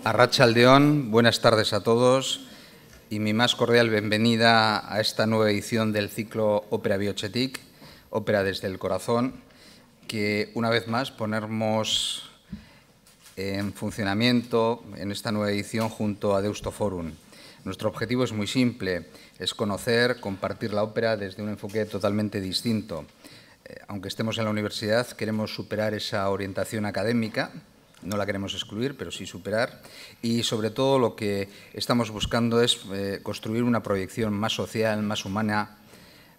Arratsaldeon, buenas tardes a todos y mi más cordial bienvenida a esta nueva edición del ciclo Ópera Biotxetik, Ópera desde el Corazón, que una vez más ponemos en funcionamiento en esta nueva edición junto a Deusto Forum. Nuestro objetivo es muy simple, es conocer, compartir la ópera desde un enfoque totalmente distinto. Aunque estemos en la universidad, queremos superar esa orientación académica. No la queremos excluir, pero sí superar. Y, sobre todo, lo que estamos buscando es construir una proyección más social, más humana,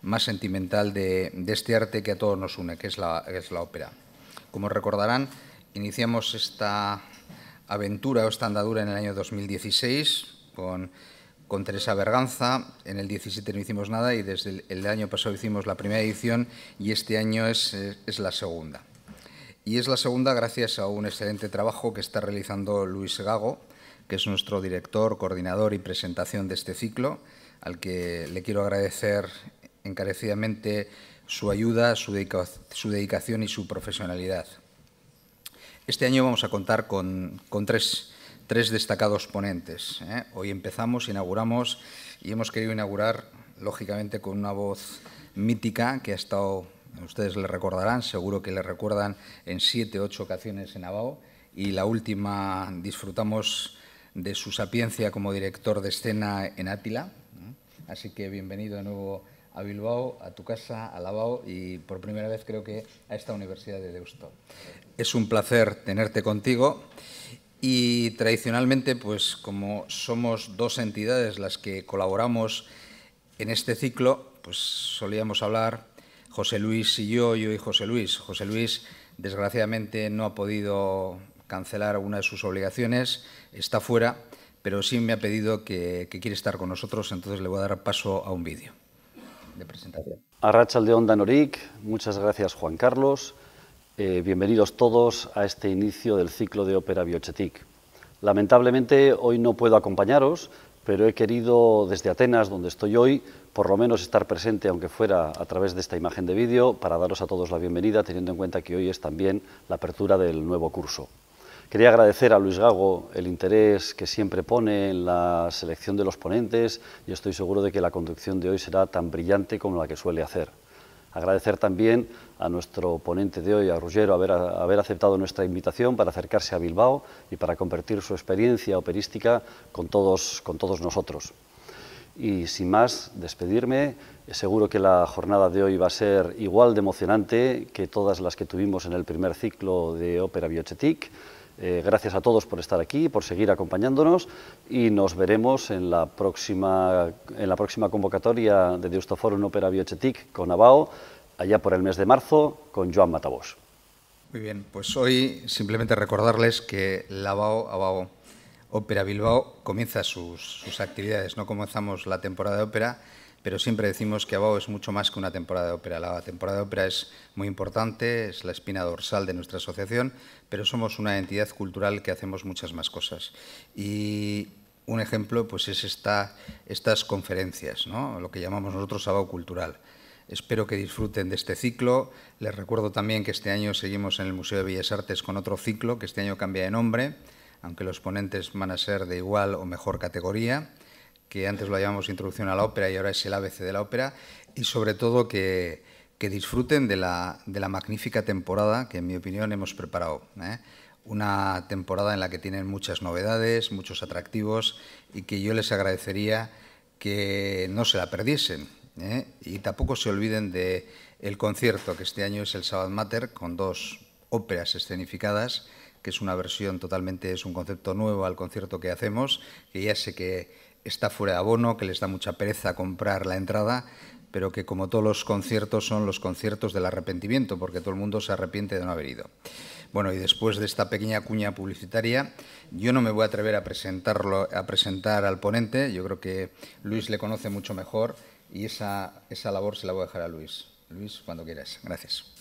más sentimental de este arte que a todos nos une, que es la ópera. Como recordarán, iniciamos esta aventura o esta andadura en el año 2016 con Teresa Berganza. En el 17 no hicimos nada y desde el año pasado hicimos la primera edición y este año es la segunda. Y es la segunda gracias a un excelente trabajo que está realizando Luis Gago, que es nuestro director, coordinador y presentación de este ciclo, al que le quiero agradecer encarecidamente su ayuda, su dedicación y su profesionalidad. Este año vamos a contar con tres destacados ponentes. Hoy empezamos, inauguramos y hemos querido inaugurar, lógicamente, con una voz mítica que ha estado... Ustedes le recordarán, seguro que le recuerdan en 7 u 8 ocasiones en Abao y la última disfrutamos de su sapiencia como director de escena en Átila. Así que bienvenido de nuevo a Bilbao, a tu casa, a Abao y por primera vez creo que a esta Universidad de Deusto. Es un placer tenerte contigo y tradicionalmente, pues como somos dos entidades las que colaboramos en este ciclo, pues solíamos hablar... José Luis y yo y José Luis. José Luis, desgraciadamente, no ha podido cancelar alguna de sus obligaciones, está fuera, pero sí me ha pedido que quiere estar con nosotros, entonces le voy a dar paso a un vídeo de presentación. Arratsaldeon Danorik, muchas gracias Juan Carlos. Bienvenidos todos a este inicio del ciclo de Ópera Biotxetik. Lamentablemente hoy no puedo acompañaros, pero he querido desde Atenas, donde estoy hoy, por lo menos estar presente, aunque fuera a través de esta imagen de vídeo, para daros a todos la bienvenida, teniendo en cuenta que hoy es también la apertura del nuevo curso. Quería agradecer a Luis Gago el interés que siempre pone en la selección de los ponentes y estoy seguro de que la conducción de hoy será tan brillante como la que suele hacer. Agradecer también a nuestro ponente de hoy, a Ruggiero, haber aceptado nuestra invitación para acercarse a Bilbao y para compartir su experiencia operística con todos nosotros. Y sin más, despedirme. Seguro que la jornada de hoy va a ser igual de emocionante que todas las que tuvimos en el primer ciclo de Ópera Biotxetik. Gracias a todos por estar aquí, por seguir acompañándonos y nos veremos en la próxima convocatoria de Deusto Forum Ópera Biotxetik con Abao, allá por el mes de marzo, con Joan Matabós. Muy bien, pues hoy simplemente recordarles que la Abao Ópera Bilbao comienza sus actividades. No comenzamos la temporada de ópera, pero siempre decimos que Abao es mucho más que una temporada de ópera. La temporada de ópera es muy importante, es la espina dorsal de nuestra asociación, pero somos una entidad cultural que hacemos muchas más cosas. Y un ejemplo pues es estas conferencias, ¿no? Lo que llamamos nosotros Abao Cultural. Espero que disfruten de este ciclo. Les recuerdo también que este año seguimos en el Museo de Bellas Artes con otro ciclo, que este año cambia de nombre, aunque los ponentes van a ser de igual o mejor categoría, que antes lo llamamos Introducción a la Ópera y ahora es el ABC de la Ópera, y sobre todo que disfruten de la magnífica temporada que, en mi opinión, hemos preparado. Una temporada en la que tienen muchas novedades, muchos atractivos, y que yo les agradecería que no se la perdiesen, y tampoco se olviden del concierto, que este año es el Stabat Mater, con 2 óperas escenificadas, que es una versión totalmente, es un concepto nuevo al concierto que hacemos, que ya sé que está fuera de abono, que les da mucha pereza comprar la entrada, pero que como todos los conciertos son los conciertos del arrepentimiento, porque todo el mundo se arrepiente de no haber ido. Bueno, y después de esta pequeña cuña publicitaria, yo no me voy a atrever a presentar al ponente, yo creo que Luis le conoce mucho mejor y esa labor se la voy a dejar a Luis. Luis, cuando quieras. Gracias.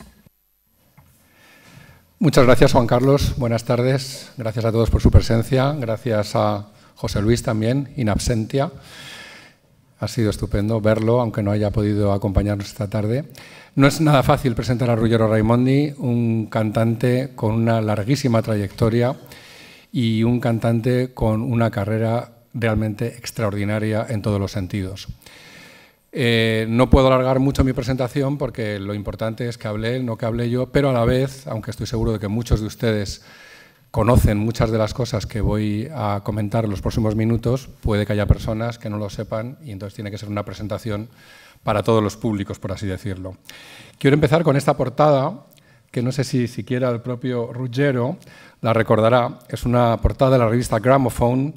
Muchas gracias, Juan Carlos. Buenas tardes. Gracias a todos por su presencia. Gracias a José Luis también, in absentia. Ha sido estupendo verlo, aunque no haya podido acompañarnos esta tarde. No es nada fácil presentar a Ruggiero Raimondi, un cantante con una larguísima trayectoria y un cantante con una carrera realmente extraordinaria en todos los sentidos. No puedo alargar mucho mi presentación porque lo importante es que hable él, no que hable yo, pero a la vez, aunque estoy seguro de que muchos de ustedes conocen muchas de las cosas que voy a comentar en los próximos minutos, puede que haya personas que no lo sepan y entonces tiene que ser una presentación para todos los públicos, por así decirlo. Quiero empezar con esta portada, que no sé si siquiera el propio Ruggiero la recordará. Es una portada de la revista Gramophone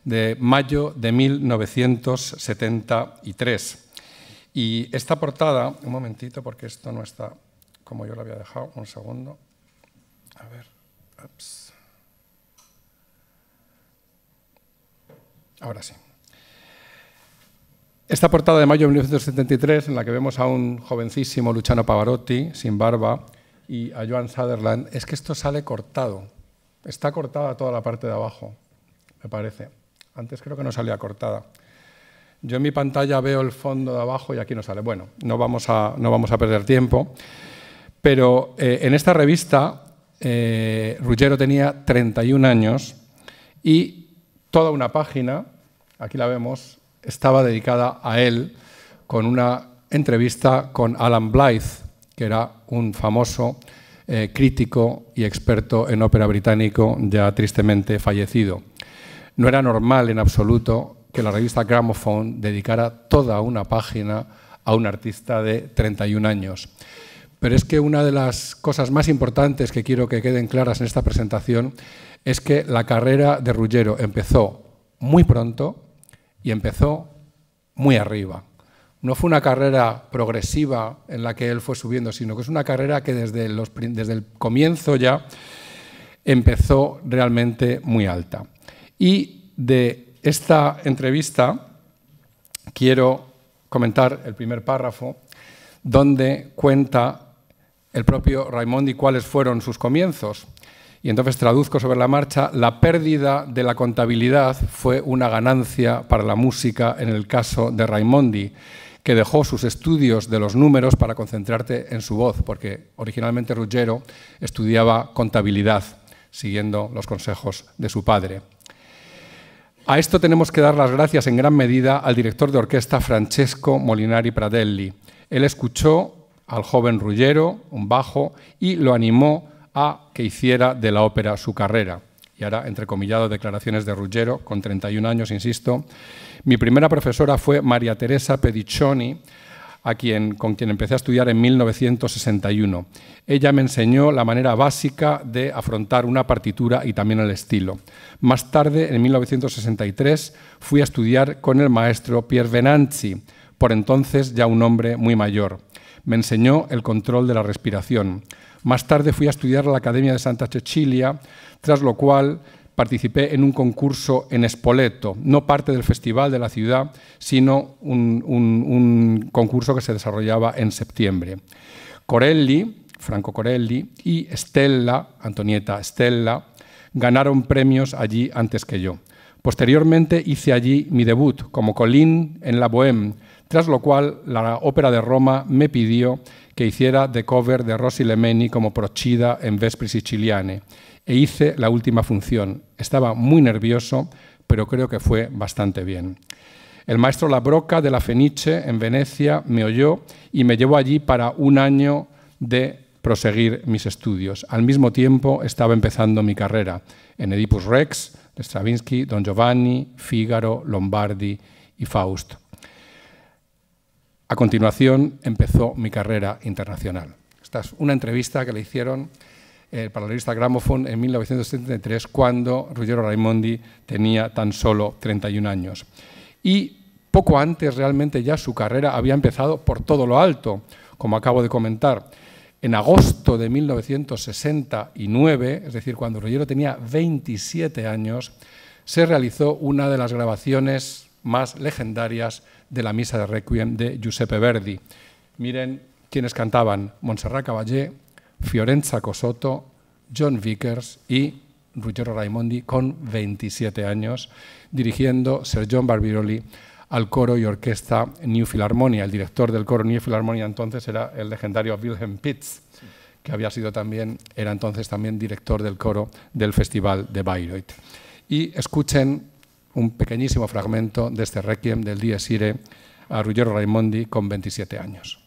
de mayo de 1973. Y esta portada, un momentito porque esto no está como yo lo había dejado, un segundo. A ver, ups. Ahora sí. Esta portada de mayo de 1973, en la que vemos a un jovencísimo Luciano Pavarotti, sin barba, y a Joan Sutherland, es que esto sale cortado. Está cortada toda la parte de abajo, me parece. Antes creo que no salía cortada. Yo en mi pantalla veo el fondo de abajo y aquí no sale. Bueno, no vamos a perder tiempo. Pero en esta revista, Ruggiero tenía 31 años y toda una página, aquí la vemos, estaba dedicada a él con una entrevista con Alan Blythe, que era un famoso crítico y experto en ópera británico ya tristemente fallecido. No era normal en absoluto que la revista Gramophone dedicara toda una página a un artista de 31 años. Pero es que una de las cosas más importantes que quiero que queden claras en esta presentación es que la carrera de Ruggiero empezó muy pronto y empezó muy arriba. No fue una carrera progresiva en la que él fue subiendo, sino que es una carrera que desde el comienzo ya empezó realmente muy alta. Y de esta entrevista quiero comentar el primer párrafo, donde cuenta el propio Raimondi cuáles fueron sus comienzos. Y entonces traduzco sobre la marcha: la pérdida de la contabilidad fue una ganancia para la música en el caso de Raimondi, que dejó sus estudios de los números para concentrarse en su voz, porque originalmente Ruggiero estudiaba contabilidad, siguiendo los consejos de su padre. A esto tenemos que dar las gracias en gran medida al director de orquesta Francesco Molinari Pradelli. Él escuchó al joven Ruggiero, un bajo, y lo animó a que hiciera de la ópera su carrera. Y ahora, entrecomillado, declaraciones de Ruggiero, con 31 años, insisto. Mi primera profesora fue María Teresa Pediccioni, con quien empecé a estudiar en 1961. Ella me enseñó la manera básica de afrontar una partitura y también el estilo. Más tarde, en 1963, fui a estudiar con el maestro Pier Venanzi, por entonces ya un hombre muy mayor. Me enseñó el control de la respiración. Más tarde fui a estudiar a la Academia de Santa Cecilia, tras lo cual participé en un concurso en Spoleto, no parte del festival de la ciudad, sino un concurso que se desarrollaba en septiembre. Corelli, Franco Corelli, y Stella, Antonietta Stella, ganaron premios allí antes que yo. Posteriormente hice allí mi debut como Colin en la Bohème, tras lo cual la Ópera de Roma me pidió que hiciera de cover de Rossi Lemeni como Procida en Vespri Siciliane, e hice la última función. Estaba muy nervioso, pero creo que fue bastante bien. El maestro Labrocca de la Fenice en Venecia me oyó y me llevó allí para un año de proseguir mis estudios. Al mismo tiempo estaba empezando mi carrera en Oedipus Rex, de Stravinsky, Don Giovanni, Fígaro, Lombardi y Faust. A continuación empezó mi carrera internacional. Esta es una entrevista que le hicieron para la revista Gramophone en 1973, cuando Ruggiero Raimondi tenía tan solo 31 años. Y poco antes realmente ya su carrera había empezado por todo lo alto, como acabo de comentar. En agosto de 1969, es decir, cuando Ruggiero tenía 27 años, se realizó una de las grabaciones más legendarias de la Misa de Requiem de Giuseppe Verdi. Miren quiénes cantaban: Montserrat Caballé, Fiorenza Cosotto, John Vickers y Ruggiero Raimondi con 27 años, dirigiendo Sir John Barbirolli al coro y orquesta New Philharmonia. El director del coro New Philharmonia entonces era el legendario Wilhelm Pitz, que era entonces también director del coro del Festival de Bayreuth. Y escuchen un pequeñísimo fragmento de este Requiem del Dies Irae a Ruggero Raimondi con 27 años.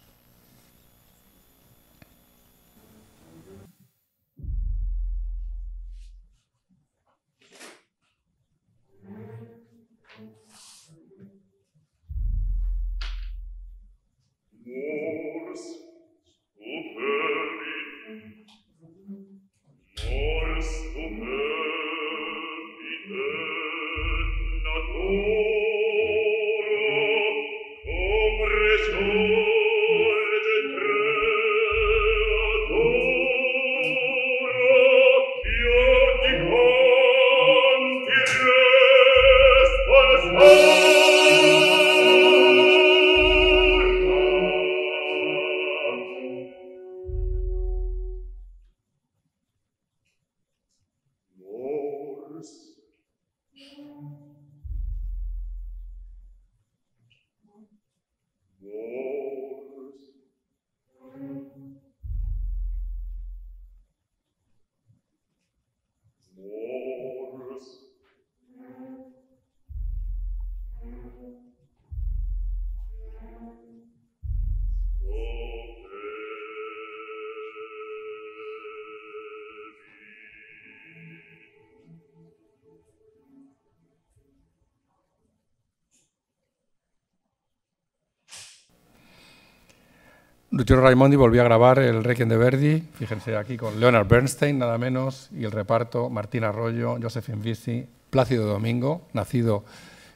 Ruggero Raimondi volvió a grabar el Requiem de Verdi, fíjense aquí con Leonard Bernstein, nada menos, y el reparto: Martín Arroyo, Josephine Vissi, Plácido Domingo, nacido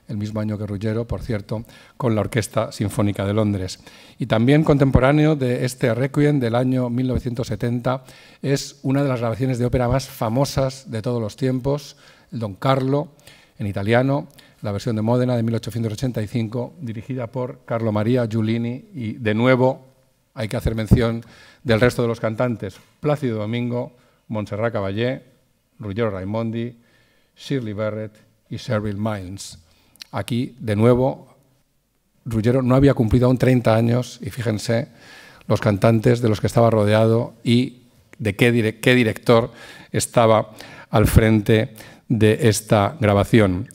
el mismo año que Ruggero, por cierto, con la Orquesta Sinfónica de Londres. Y también contemporáneo de este Requiem del año 1970 es una de las grabaciones de ópera más famosas de todos los tiempos, el Don Carlo, en italiano, la versión de Módena de 1885, dirigida por Carlo Maria Giulini, y de nuevo hay que hacer mención del resto de los cantantes: Plácido Domingo, Montserrat Caballé, Ruggero Raimondi, Shirley Barrett y Cheryl Miles. Aquí, de nuevo, Ruggero no había cumplido aún 30 años y fíjense los cantantes de los que estaba rodeado y de qué director estaba al frente de esta grabación.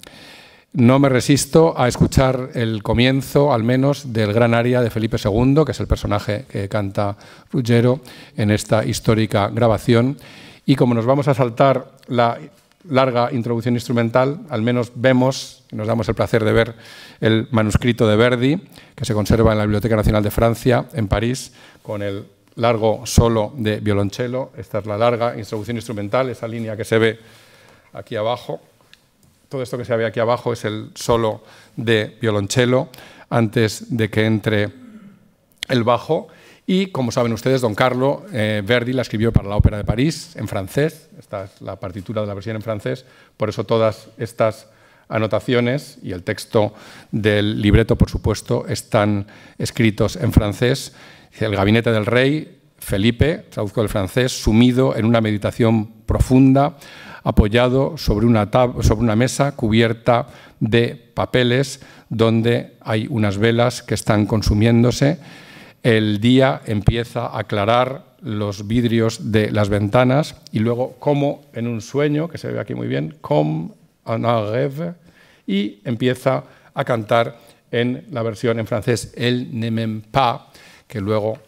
No me resisto a escuchar el comienzo, al menos, del gran aria de Felipe II, que es el personaje que canta Ruggero en esta histórica grabación. Y como nos vamos a saltar la larga introducción instrumental, al menos vemos, nos damos el placer de ver el manuscrito de Verdi, que se conserva en la Biblioteca Nacional de Francia, en París, con el largo solo de violonchelo. Esta es la larga introducción instrumental, esa línea que se ve aquí abajo. Todo esto que se ve aquí abajo es el solo de violonchelo antes de que entre el bajo. Y, como saben ustedes, Don Carlo, Verdi la escribió para la Ópera de París, en francés. Esta es la partitura de la versión en francés. Por eso todas estas anotaciones y el texto del libreto, por supuesto, están escritos en francés. El gabinete del rey, Felipe, traduzco del francés, sumido en una meditación profunda, apoyado sobre una mesa cubierta de papeles donde hay unas velas que están consumiéndose. El día empieza a aclarar los vidrios de las ventanas y luego, como en un sueño, que se ve aquí muy bien, comme en un rêve, y empieza a cantar en la versión en francés Elle ne m'aime pas, que luego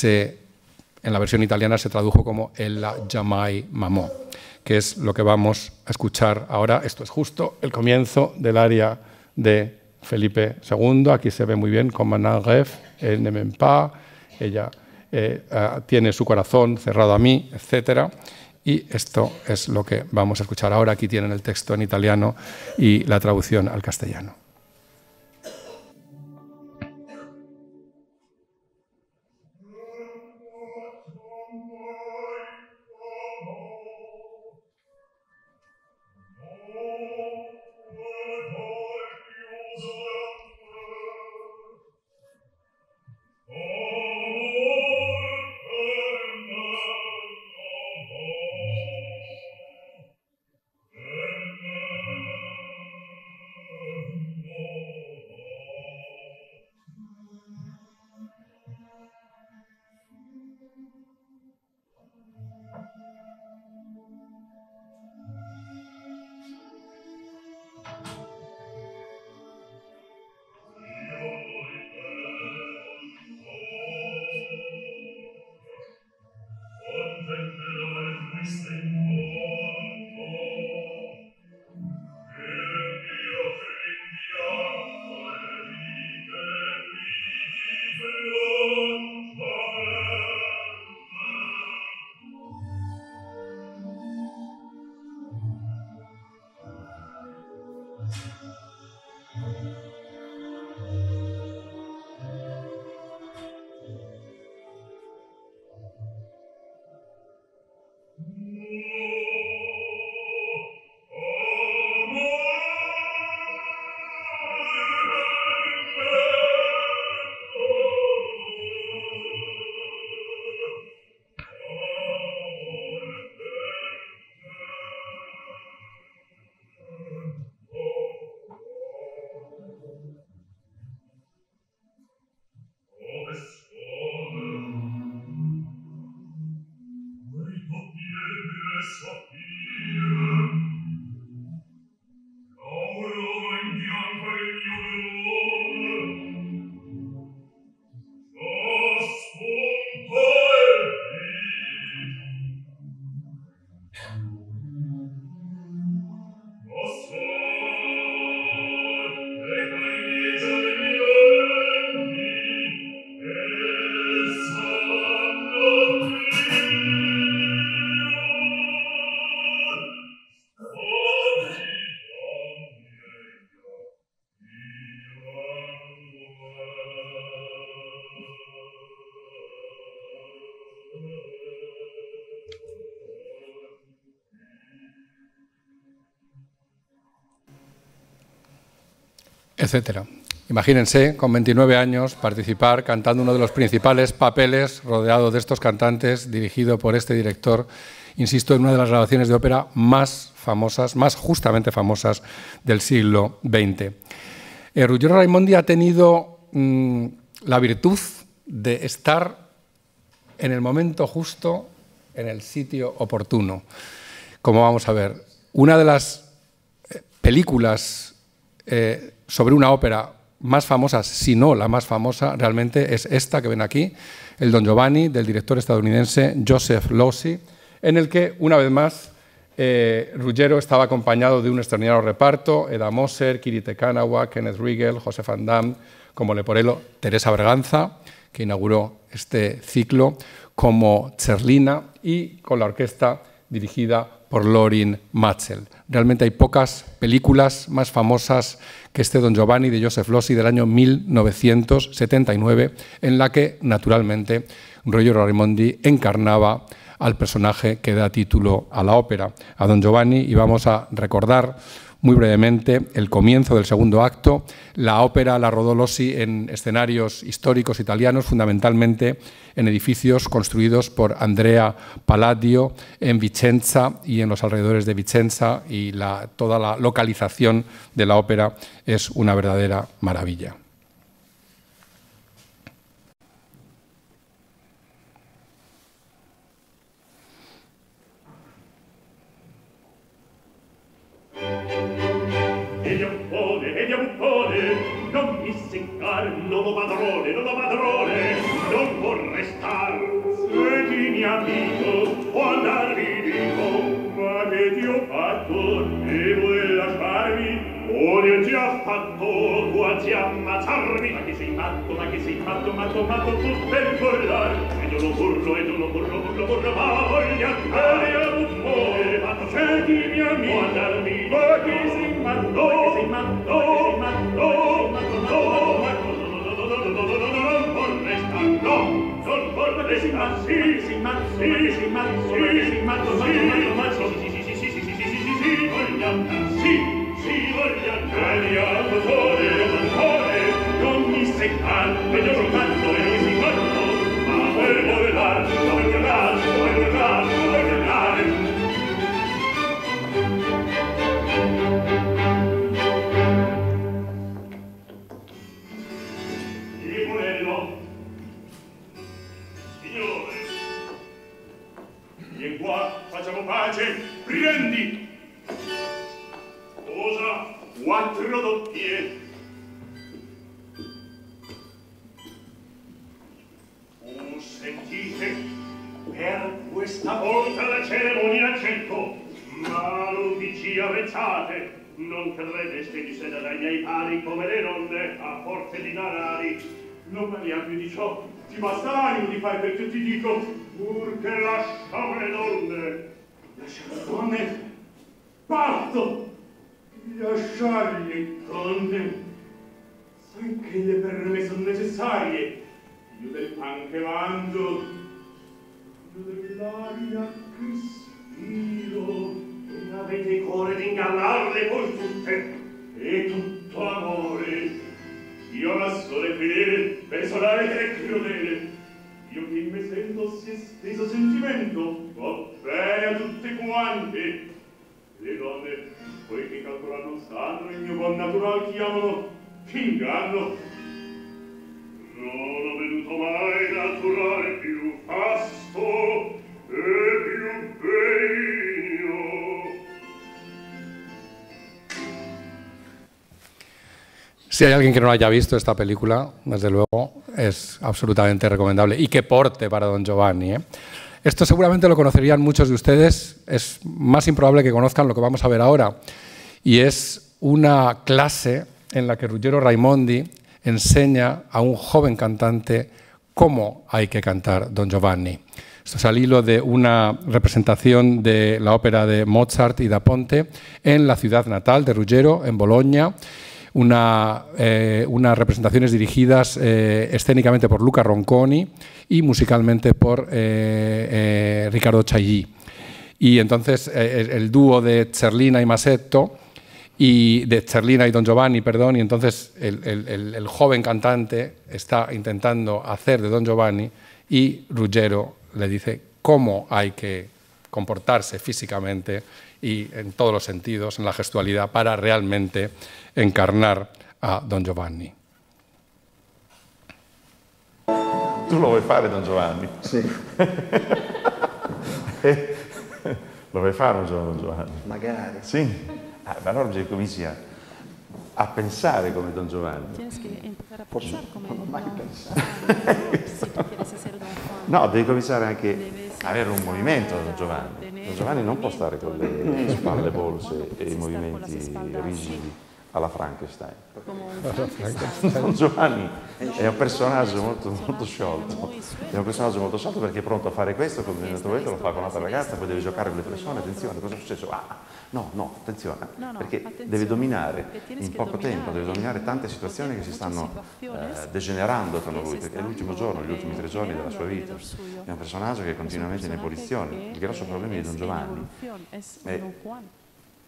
en la versión italiana se tradujo como Elle l'a jamais mamó, que es lo que vamos a escuchar ahora. Esto es justo el comienzo del aria de Felipe II. Aquí se ve muy bien, comme un rêve, elle ne m'aime pas, ella tiene su corazón cerrado a mí, etc. Y esto es lo que vamos a escuchar ahora. Aquí tienen el texto en italiano y la traducción al castellano. etcétera. Imagínense, con 29 años, participar cantando uno de los principales papeles, rodeado de estos cantantes, dirigido por este director, insisto, en una de las grabaciones de ópera más famosas, más justamente famosas del siglo XX. Ruggero Raimondi ha tenido la virtud de estar en el momento justo, en el sitio oportuno. Como vamos a ver, una de las películas sobre una ópera más famosas, si no la más famosa, realmente es esta que ven aquí, el Don Giovanni, del director estadounidense Joseph Losey, en el que, una vez más, Ruggero estaba acompañado de un extraordinario reparto: Eda Moser, Kiri Te Kanawa, Kenneth Riegel, José Van Damme, como Leporello, Teresa Berganza, que inauguró este ciclo, como Zerlina, y con la orquesta dirigida por Lorin Maazel. Realmente hay pocas películas más famosas que este Don Giovanni de Joseph Losey del año 1979, en la que, naturalmente, Ruggero Raimondi encarnaba al personaje que da título a la ópera, a Don Giovanni, y vamos a recordar muy brevemente el comienzo del segundo acto. La ópera la rodó Losey en escenarios históricos italianos, fundamentalmente en edificios construidos por Andrea Palladio en Vicenza y en los alrededores de Vicenza, y toda la localización de la ópera es una verdadera maravilla. Non mi seccar, non ho padrone, non vorrei star. Senti mio amico, o andar vi dico, ma che ti ho fatto, e vuoi lasciarmi? O ne ti ha fatto, quasi ammazzarmi? Ma che sei matto, matto tu per collar. Ed io non burlo, ma voglio andare a buffone. Senti mio amico, o andar vi dico, ma che sei matto, non mi seccar, e io sono matto, ma voglio volar. Vieni qua, facciamo pace, riprendi! Cosa? 4 doppie. Sentite, per questa volta la cerimonia accetto, ma non vi ci avvezzate. Non credeste di sedere dai miei pari come le donne a forze di danari. Non parliamo più di ciò, ti basta l'animo di fare quel che ti dico, pur che lasciamo le donne. Lasciamo le donne? Parto! Lasciare le donne? Sai che le per me sono necessarie. Io del pan che mangio, io dell'aria che spiro. Non avete cuore di ingannarle voi tutte, e tutto amore. Io la sole fedele, personale che è crudele. Io che in me sento si esteso sentimento, va bene a tutte quante. Le donne, poiché calcolar non stanno, il mio buon natural chiamano inganno. Non ho veduto mai naturale più fasto e più benigno. Si hay alguien que no haya visto esta película, desde luego es absolutamente recomendable, y que porte para Don Giovanni, ¿eh? Esto seguramente lo conocerían muchos de ustedes, es más improbable que conozcan lo que vamos a ver ahora, y es una clase en la que Ruggero Raimondi enseña a un joven cantante cómo hay que cantar Don Giovanni. Esto es al hilo de una representación de la ópera de Mozart y da Ponte en la ciudad natal de Ruggero, en Bolonia. unas representaciones dirigidas escénicamente por Luca Ronconi y musicalmente por Riccardo Chailly. Y entonces el dúo de Zerlina y Masetto, y de Zerlina y Don Giovanni, perdón, y entonces el joven cantante está intentando hacer de Don Giovanni y Ruggiero le dice cómo hay que comportarse físicamente y en todos los sentidos, en la gestualidad, para realmente encarnar a Don Giovanni. Tu lo vuoi fare, Don Giovanni? Sì. Lo vuoi fare un giorno, Don Giovanni? Magari. Sì? Ma allora cominci a pensare come Don Giovanni. Tienes que empezar a pensar como Non ho mai Don pensato. Juan. Si tú quieres ser Don Juan. No, devi cominciare anche a avere un movimento, Don Giovanni. Don Giovanni non può stare con le spalle bolse e i movimenti rigidi alla Frankenstein. Como un Frankenstein. Don Giovanni è un personaggio molto sciolto. È un personaggio molto sciolto perché è pronto a fare questo, come eventualmente lo fa con un'altra ragazza, poi deve giocare con le persone. Attenzione, cosa è successo? No, attenzione, perché deve dominare in poco tempo, deve dominare tante situazioni che si stanno degenerando attorno a lui, perché è l'ultimo giorno, gli ultimi 3 giorni della sua vita. È un personaggio che è continuamente in ebollizione. Il grosso problema di Don Giovanni è,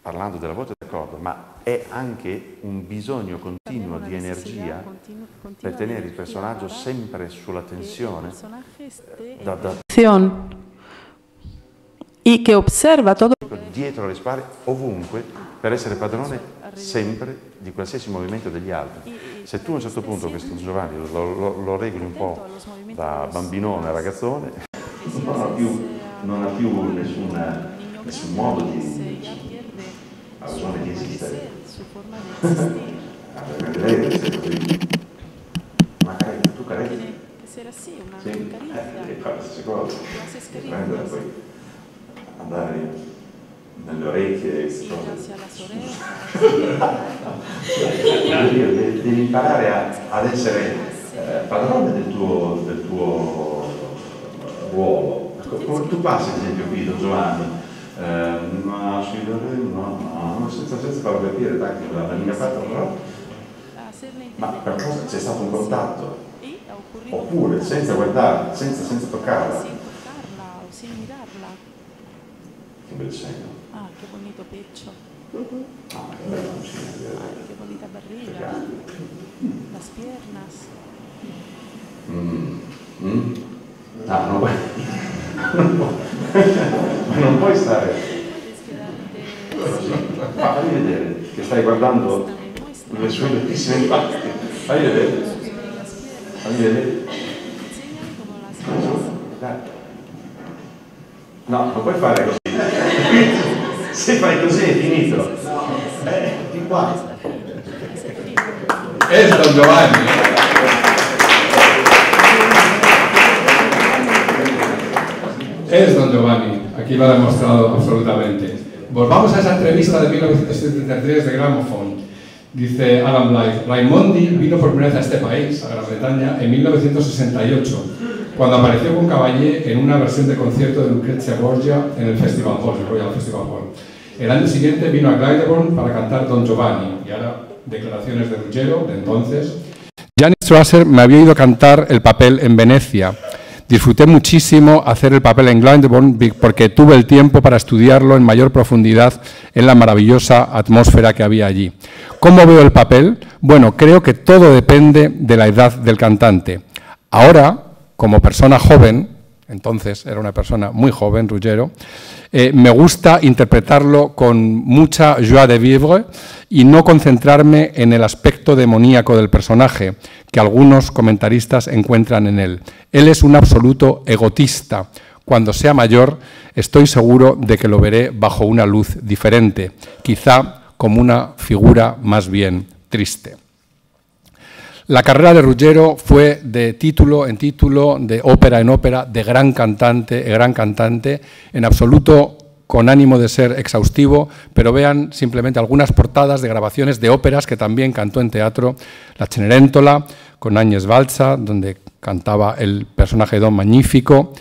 parlando della voce, d'accordo, ma è anche un bisogno continuo di energia per tenere il personaggio sempre sulla tensione, y que observa todo dietro le spalle, ovunque, per essere padrone sempre di qualsiasi movimento degli altri. Se tu a un certo punto questo Giovanni lo regoli un po' da bambinone a ragazzone, non ha più nessun modo di esistere. Lei deve essere così. Magari tu carezzi. Sì, che fa la stessa cosa. Prendere poi andare nelle orecchie e devi imparare ad essere padrone del tuo ruolo. Tu passi ad esempio qui, Don Giovanni, senza farlo capire la mia parte, però, ma per cosa c'è stato un contatto, oppure senza guardare, senza toccarla. Che bel segno. Ah, qué bonito pecho. Qué bonita barriga. Las piernas. Non puoi stare. Fammi vedere che stai guardando le sue bellissime parti. Fammi vedere. No, non puoi fare così. Se fai così è finito. Di qua. Es Don Giovanni. Es Don Giovanni. Aquí lo ha demostrado absolutamente. Volvamos a esa entrevista de 1973 de Gramophone. Dice Alan Blythe, Raimondi vino por primera vez a este país, a Gran Bretaña, en 1968, cuando apareció con Caballé en una versión de concierto de Lucrezia Borgia en el Festival Hall, el Royal Festival Hall. El año siguiente vino a Glyndebourne para cantar Don Giovanni, y ahora declaraciones de Ruggiero, de entonces. Gianni Strasser me había ido a cantar el papel en Venecia. Disfruté muchísimo hacer el papel en Glyndebourne porque tuve el tiempo para estudiarlo en mayor profundidad en la maravillosa atmósfera que había allí. ¿Cómo veo el papel? Bueno, creo que todo depende de la edad del cantante. Ahora, como persona joven, entonces era una persona muy joven, Ruggiero, me gusta interpretarlo con mucha joie de vivre y no concentrarme en el aspecto demoníaco del personaje que algunos comentaristas encuentran en él. Él es un absoluto egotista. Cuando sea mayor, estoy seguro de que lo veré bajo una luz diferente, quizá como una figura más bien triste. La carrera de Ruggiero fue de título en título, de ópera en ópera, de gran cantante, en absoluto con ánimo de ser exhaustivo, pero vean simplemente algunas portadas de grabaciones de óperas que también cantó en teatro, La Cenerentola, con Agnes Balza, donde cantaba el personaje de Don Magnífico,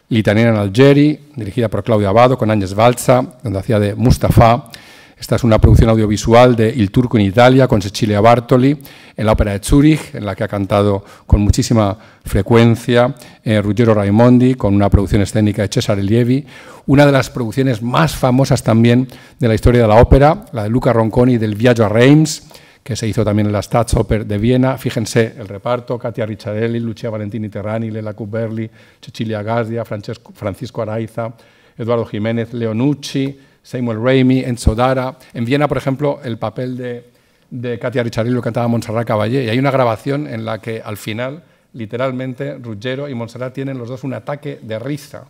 Litania en Algeri, dirigida por Claudio Abbado, con Agnes Balza, donde hacía de Mustafa, Esta es una producción audiovisual de Il Turco en Italia, con Cecilia Bartoli, en la Ópera de Zúrich, en la que ha cantado con muchísima frecuencia Ruggero Raimondi, con una producción escénica de Cesare Lievi, una de las producciones más famosas también de la historia de la ópera, la de Luca Ronconi del Viaggio a Reims, que se hizo también en la Staatsoper de Viena. Fíjense el reparto: Katia Ricciarelli, Lucia Valentini Terrani, Lela Cuberli, Cecilia Gardia, Francisco Araiza, Eduardo Jiménez, Leonucci, Samuel Raimi, Enzo Dara. En Viena, por ejemplo, el papel de Katia Ricciarelli lo cantaba Montserrat Caballé, y hay una grabación en la que al final, literalmente, Ruggero y Montserrat tienen los dos un ataque de risa,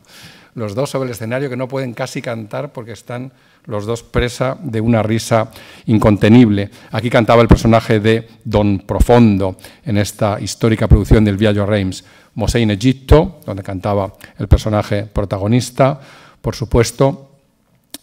los dos sobre el escenario, que no pueden casi cantar porque están los dos presa de una risa incontenible. Aquí cantaba el personaje de Don Profondo en esta histórica producción del Viaggio a Reims. Mosè in Egitto, donde cantaba el personaje protagonista, por supuesto.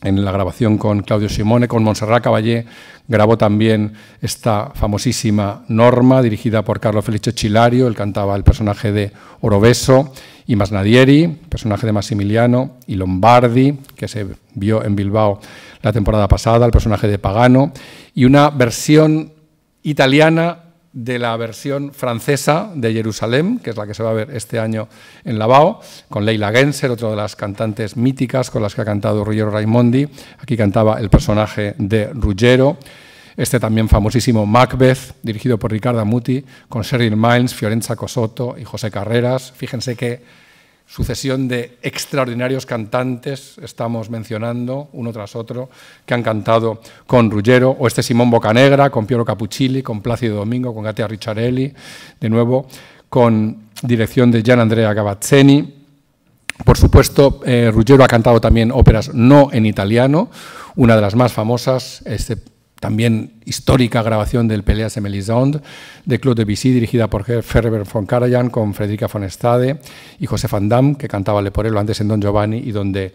En la grabación con Claudio Simone, con Montserrat Caballé, grabó también esta famosísima Norma, dirigida por Carlo Felice Cilario. Él cantaba el personaje de Oroveso, y Masnadieri, personaje de Massimiliano, y Lombardi, que se vio en Bilbao la temporada pasada, el personaje de Pagano, y una versión italiana de la versión francesa de Jerusalén, que es la que se va a ver este año en Lavao, con Leila Genser, otra de las cantantes míticas con las que ha cantado Ruggero Raimondi. Aquí cantaba el personaje de Ruggero. Este también famosísimo Macbeth, dirigido por Riccardo Muti, con Cheryl Miles, Fiorenza Cosotto y José Carreras. Fíjense qué sucesión de extraordinarios cantantes estamos mencionando, uno tras otro, que han cantado con Ruggero, o este Simón Boccanegra, con Piero Capuccilli, con Plácido Domingo, con Katia Ricciarelli, de nuevo, con dirección de Gian Andrea Gavazzeni. Por supuesto, Ruggero ha cantado también óperas no en italiano, una de las más famosas, también histórica grabación del Pelléas et Mélisande de Claude Debussy, dirigida por Herbert von Karajan, con Frederica von Stade y José Van Damme, que cantaba Leporello antes en Don Giovanni, y donde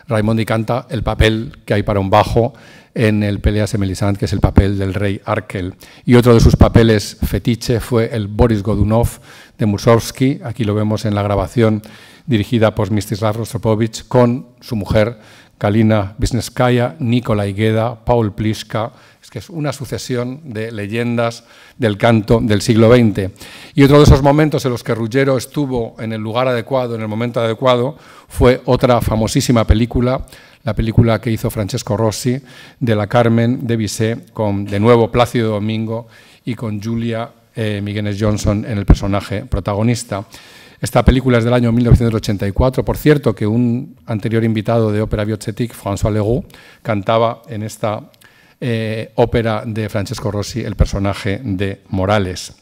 Raimondi canta el papel que hay para un bajo en el Pelléas et Mélisande, que es el papel del rey Arkel. Y otro de sus papeles fetiche fue el Boris Godunov de Mussorgsky. Aquí lo vemos en la grabación dirigida por Mstislav Rostropovich, con su mujer Kalina Wisniewskaja, Nikolai Geda, Paul Pliska. Es que es una sucesión de leyendas del canto del siglo XX. Y otro de esos momentos en los que Ruggero estuvo en el lugar adecuado, en el momento adecuado, fue otra famosísima película, la película que hizo Francesco Rossi, de la Carmen de Bizet, con de nuevo Plácido Domingo y con Julia Migenes Johnson en el personaje protagonista. Esta película es del año 1984. Por cierto, que un anterior invitado de Ópera Biochetic, François Leroux, cantaba en esta ópera de Francesco Rossi el personaje de Morales.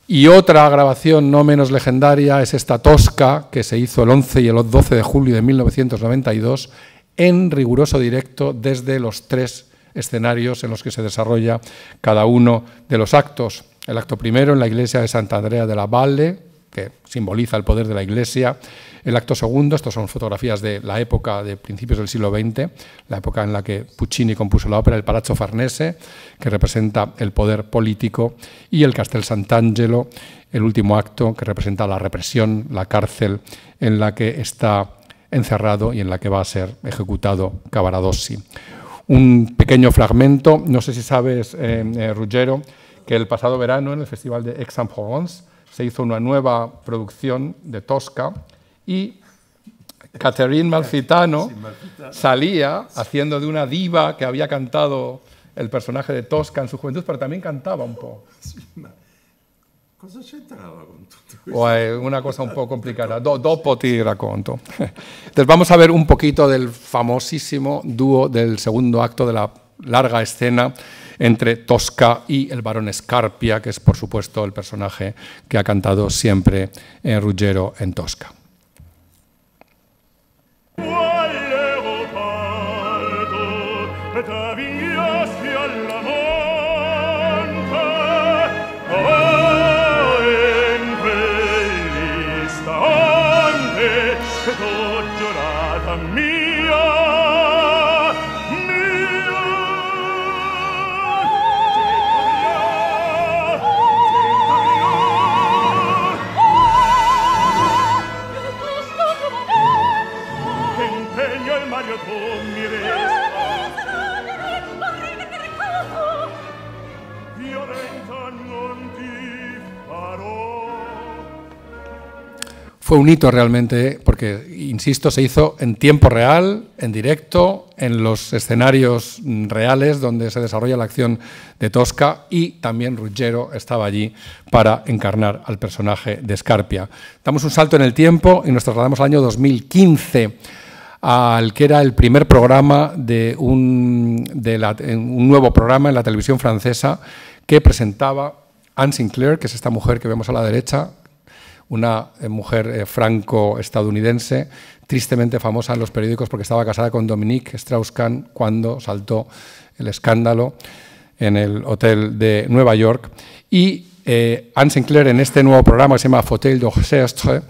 Y otra grabación no menos legendaria es esta Tosca, que se hizo el 11 y el 12 de julio de 1992 en riguroso directo desde los 3 escenarios en los que se desarrolla cada uno de los actos. El acto primero en la iglesia de Santa Andrea de la Valle, que simboliza el poder de la Iglesia. El acto segundo, estos son fotografías de la época de principios del siglo XX, la época en la que Puccini compuso la ópera, el Palazzo Farnese, que representa el poder político, y el Castel Sant'Angelo, el último acto, que representa la represión, la cárcel en la que está encerrado y en la que va a ser ejecutado Cavaradossi. Un pequeño fragmento, no sé si sabes, Ruggero, que el pasado verano en el Festival de Aix-en-Provence se hizo una nueva producción de Tosca y Catherine Malfitano salía haciendo de una diva que había cantado el personaje de Tosca en su juventud, pero también cantaba un poco. Cosa c'entrava con tutto questo? O è una cosa un po' complicata. Dopo ti racconto. Entonces vamos a ver un poquito del famosísimo dúo del segundo acto de la larga escena entre Tosca y el barón Scarpia, que es por supuesto el personaje que ha cantado siempre Ruggero en Tosca. Fue un hito realmente, porque, insisto, se hizo en tiempo real, en directo, en los escenarios reales donde se desarrolla la acción de Tosca, y también Ruggiero estaba allí para encarnar al personaje de Scarpia. Damos un salto en el tiempo y nos trasladamos al año 2015, al que era el primer programa de un nuevo programa en la televisión francesa que presentaba Anne Sinclair, que es esta mujer que vemos a la derecha, una mujer franco-estadounidense, tristemente famosa en los periódicos porque estaba casada con Dominique Strauss-Kahn cuando saltó el escándalo en el hotel de Nueva York. Y Anne Sinclair, en este nuevo programa que se llama Fauteuil d'Orchestre,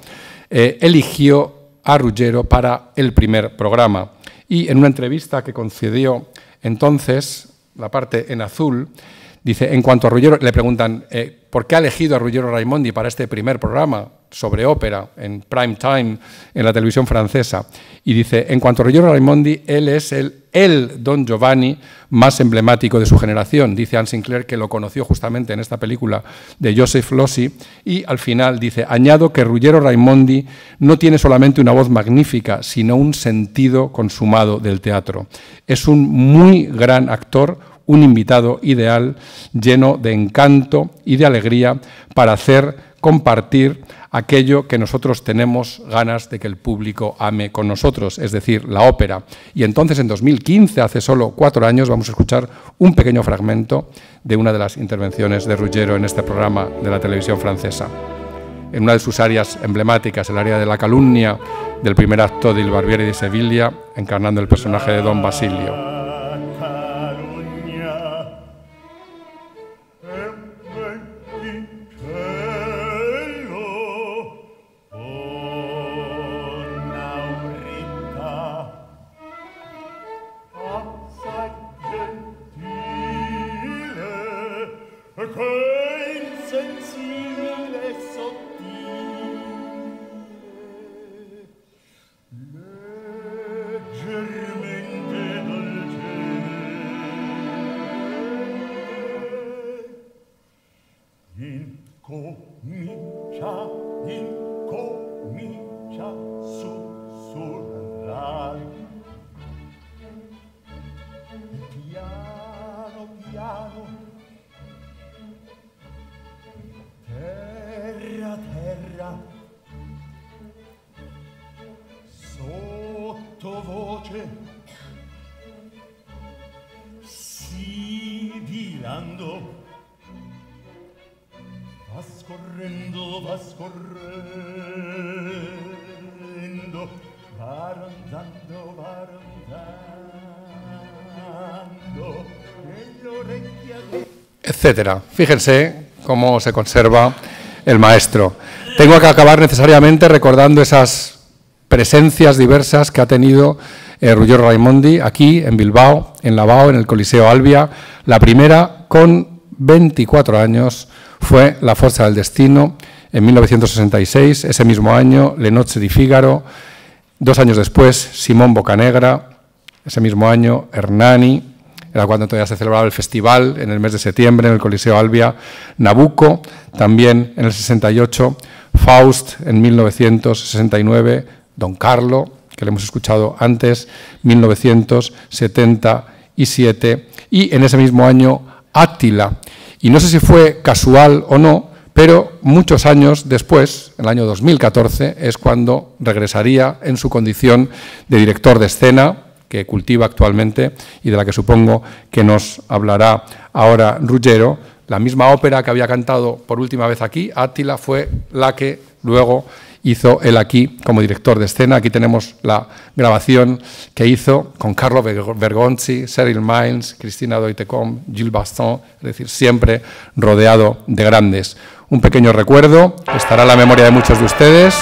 eligió a Ruggiero para el primer programa. Y en una entrevista que concedió entonces, la parte en azul, dice, en cuanto a Ruggiero, le preguntan ¿por qué ha elegido a Ruggiero Raimondi para este primer programa sobre ópera en prime time en la televisión francesa? Y dice, en cuanto a Ruggiero Raimondi, él es el Don Giovanni más emblemático de su generación. Dice Anne Sinclair que lo conoció justamente en esta película de Joseph Losey, y al final dice, añado que Ruggiero Raimondi no tiene solamente una voz magnífica, sino un sentido consumado del teatro. Es un muy gran actor, un invitado ideal, lleno de encanto y de alegría para hacer compartir aquello que nosotros tenemos ganas de que el público ame con nosotros, es decir, la ópera. Y entonces, en 2015, hace solo 4 años, vamos a escuchar un pequeño fragmento de una de las intervenciones de Ruggiero en este programa de la televisión francesa. En una de sus áreas emblemáticas, el área de la calumnia del primer acto de Il Barbiere di Sevilla, encarnando el personaje de Don Basilio. Sottovoce sibilando va scorrendo, va andando nell'orecchia de... etcétera. Fíjense cómo se conserva el maestro. Tengo que acabar necesariamente recordando esas presencias diversas que ha tenido Ruggiero Raimondi aquí en Bilbao, en Lavao, en el Coliseo Albia. La primera, con 24 años, fue La Forza del Destino, en 1966. Ese mismo año, Le Nozze di Figaro. 2 años después, Simón Boccanegra. Ese mismo año, Hernani. Era cuando todavía se celebraba el festival, en el mes de septiembre, en el Coliseo Albia. Nabucco, también en el 68. Faust, en 1969. Don Carlo, que le hemos escuchado antes, 1977, y en ese mismo año Átila. Y no sé si fue casual o no, pero muchos años después, en el año 2014, es cuando regresaría en su condición de director de escena, que cultiva actualmente y de la que supongo que nos hablará ahora Ruggiero. La misma ópera que había cantado por última vez aquí, Átila, fue la que luego hizo él aquí como director de escena. Aquí tenemos la grabación que hizo con Carlo Bergonzi, Cyril Miles, Cristina Doitecom, Gilles Baston, es decir, siempre rodeado de grandes. Un pequeño recuerdo, estará en la memoria de muchos de ustedes.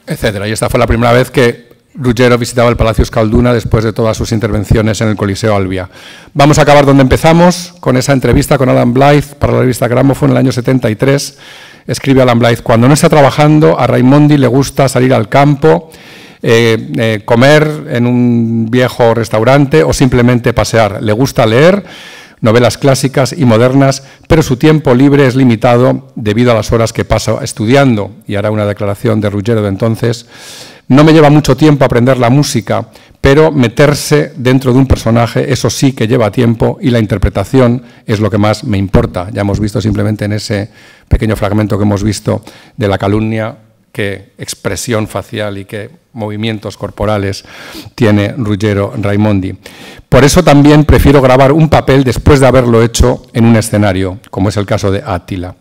Etcétera. Y esta fue la primera vez que Ruggero visitaba el Palacio Scalduna después de todas sus intervenciones en el Coliseo Albia. Vamos a acabar donde empezamos, con esa entrevista con Alan Blythe para la revista Gramophone en el año 73. Escribe Alan Blythe: cuando no está trabajando, a Raimondi le gusta salir al campo, comer en un viejo restaurante o simplemente pasear. Le gusta leer novelas clásicas y modernas, pero su tiempo libre es limitado debido a las horas que pasa estudiando. Y hará una declaración de Ruggero de entonces: no me lleva mucho tiempo aprender la música, pero meterse dentro de un personaje, eso sí que lleva tiempo, y la interpretación es lo que más me importa. Ya hemos visto simplemente en ese pequeño fragmento que hemos visto de la calumnia qué expresión facial y qué movimientos corporales tiene Ruggero Raimondi. Por eso también prefiero grabar un papel después de haberlo hecho en un escenario, como es el caso de Attila.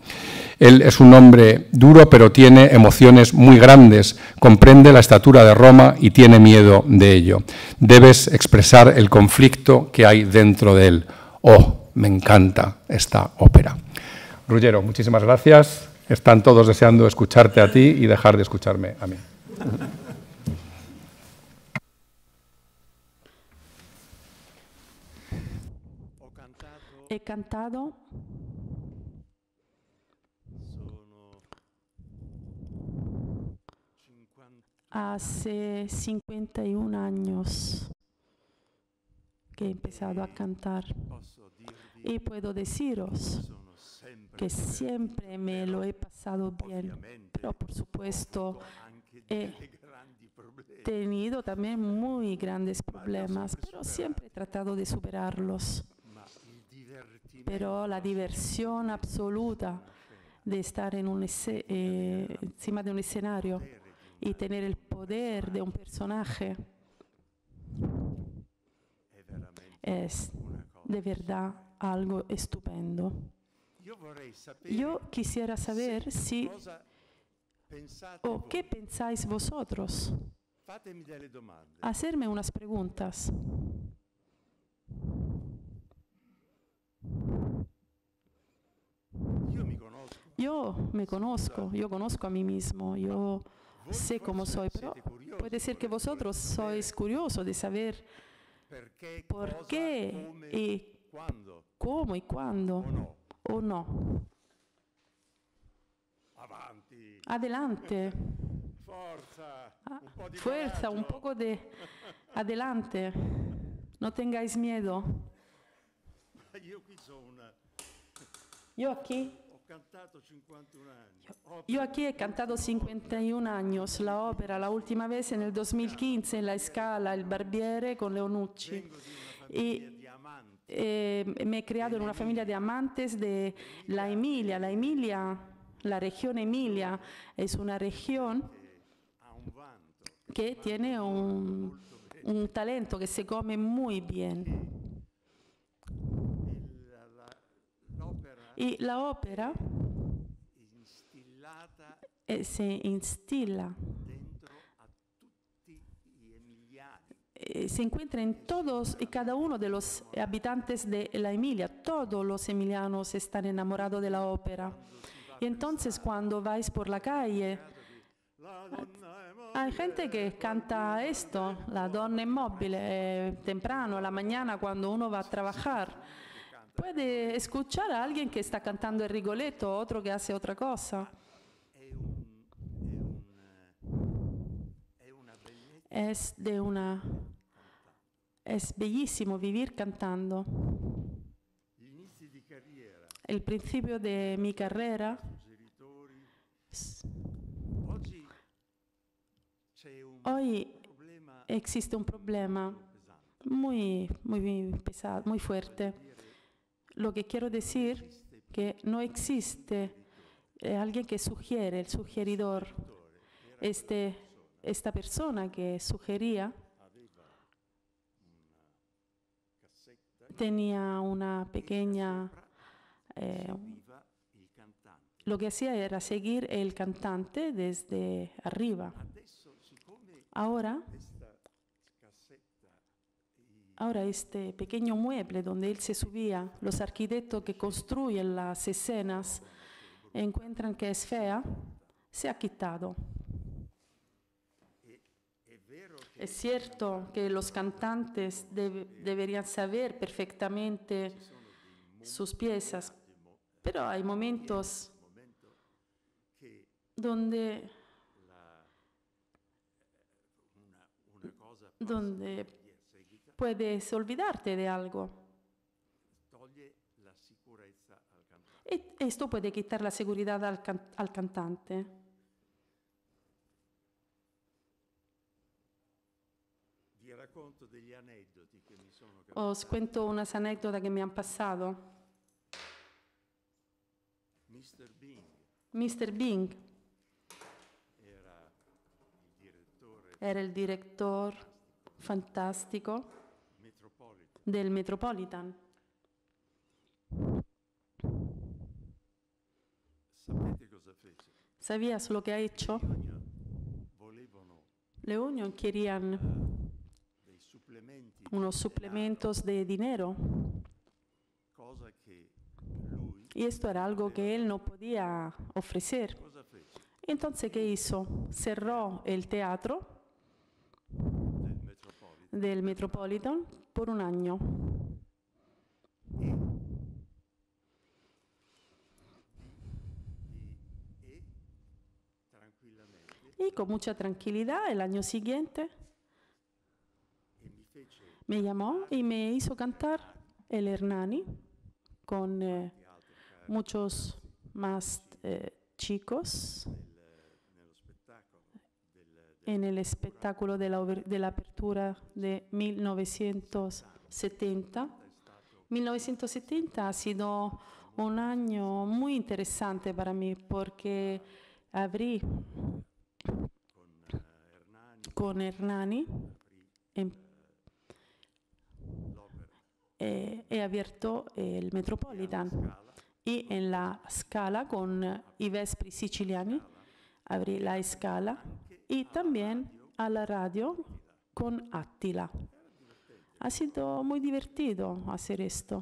Él es un hombre duro, pero tiene emociones muy grandes, comprende la estatura de Roma y tiene miedo de ello. Debes expresar el conflicto que hay dentro de él. Oh, me encanta esta ópera. Ruggero, muchísimas gracias. Están todos deseando escucharte a ti y dejar de escucharme a mí. He cantado hace 51 años que he empezado a cantar y puedo deciros que siempre me lo he pasado bien, pero por supuesto he tenido también muy grandes problemas, pero siempre he tratado de superarlos. Pero la diversión absoluta de estar en encima de un escenario y tener el poder de un personaje es de verdad algo estupendo. Yo quisiera saber si o qué pensáis vosotros. Hacerme unas preguntas. Yo me conozco, yo conozco a mí mismo, yo sé cómo soy, pero puede ser que vosotros sois curiosos de saber por qué y cómo y cuándo o no. Adelante. Fuerza, un poco de adelante. No tengáis miedo. Yo aquí he cantado 51 años la ópera, la última vez en el 2015 en La Scala, El Barbiere con Leonucci. Y me he criado en una familia de amantes de la Emilia. La región Emilia es una región que tiene un talento, que se come muy bien. Y la ópera se instila, se encuentra en todos y cada uno de los habitantes de la Emilia. Todos los emilianos están enamorados de la ópera. Y entonces cuando vais por la calle, hay gente que canta esto, la donna immobile, temprano, a la mañana cuando uno va a trabajar. Puede escuchar a alguien que está cantando el Rigoletto, otro que hace otra cosa. Es bellísimo vivir cantando. El principio de mi carrera hoy existe un problema muy pesado, muy fuerte. Lo que quiero decir que no existe alguien que sugiere, el sugeridor. Esta persona que sugería tenía una pequeña... lo que hacía era seguir el cantante desde arriba. Ahora este pequeño mueble donde él se subía, los arquitectos que construyen las escenas encuentran que es fea, se ha quitado. Es cierto que los cantantes deberían saber perfectamente sus piezas, pero hay momentos donde puedes olvidarte de algo. Y esto puede quitar la seguridad al cantante. Os cuento unas anécdotas que me han pasado. Mr. Bing era el director fantástico del Metropolitan. ¿Sabías lo que ha hecho? Le Union querían unos suplementos de dinero. Y esto era algo que él no podía ofrecer. Entonces, ¿qué hizo? Cerró el teatro del Metropolitan por un año. Y con mucha tranquilidad, el año siguiente, me llamó y me hizo cantar el Hernani con muchos más chicos en el espectáculo de la apertura de 1970. 1970 ha sido un año muy interesante para mí porque abrí con Hernani he abierto el Metropolitan y en la Scala con i Vespri Siciliani abrí la Scala y también a la radio con Attila. Ha sido muy divertido hacer esto.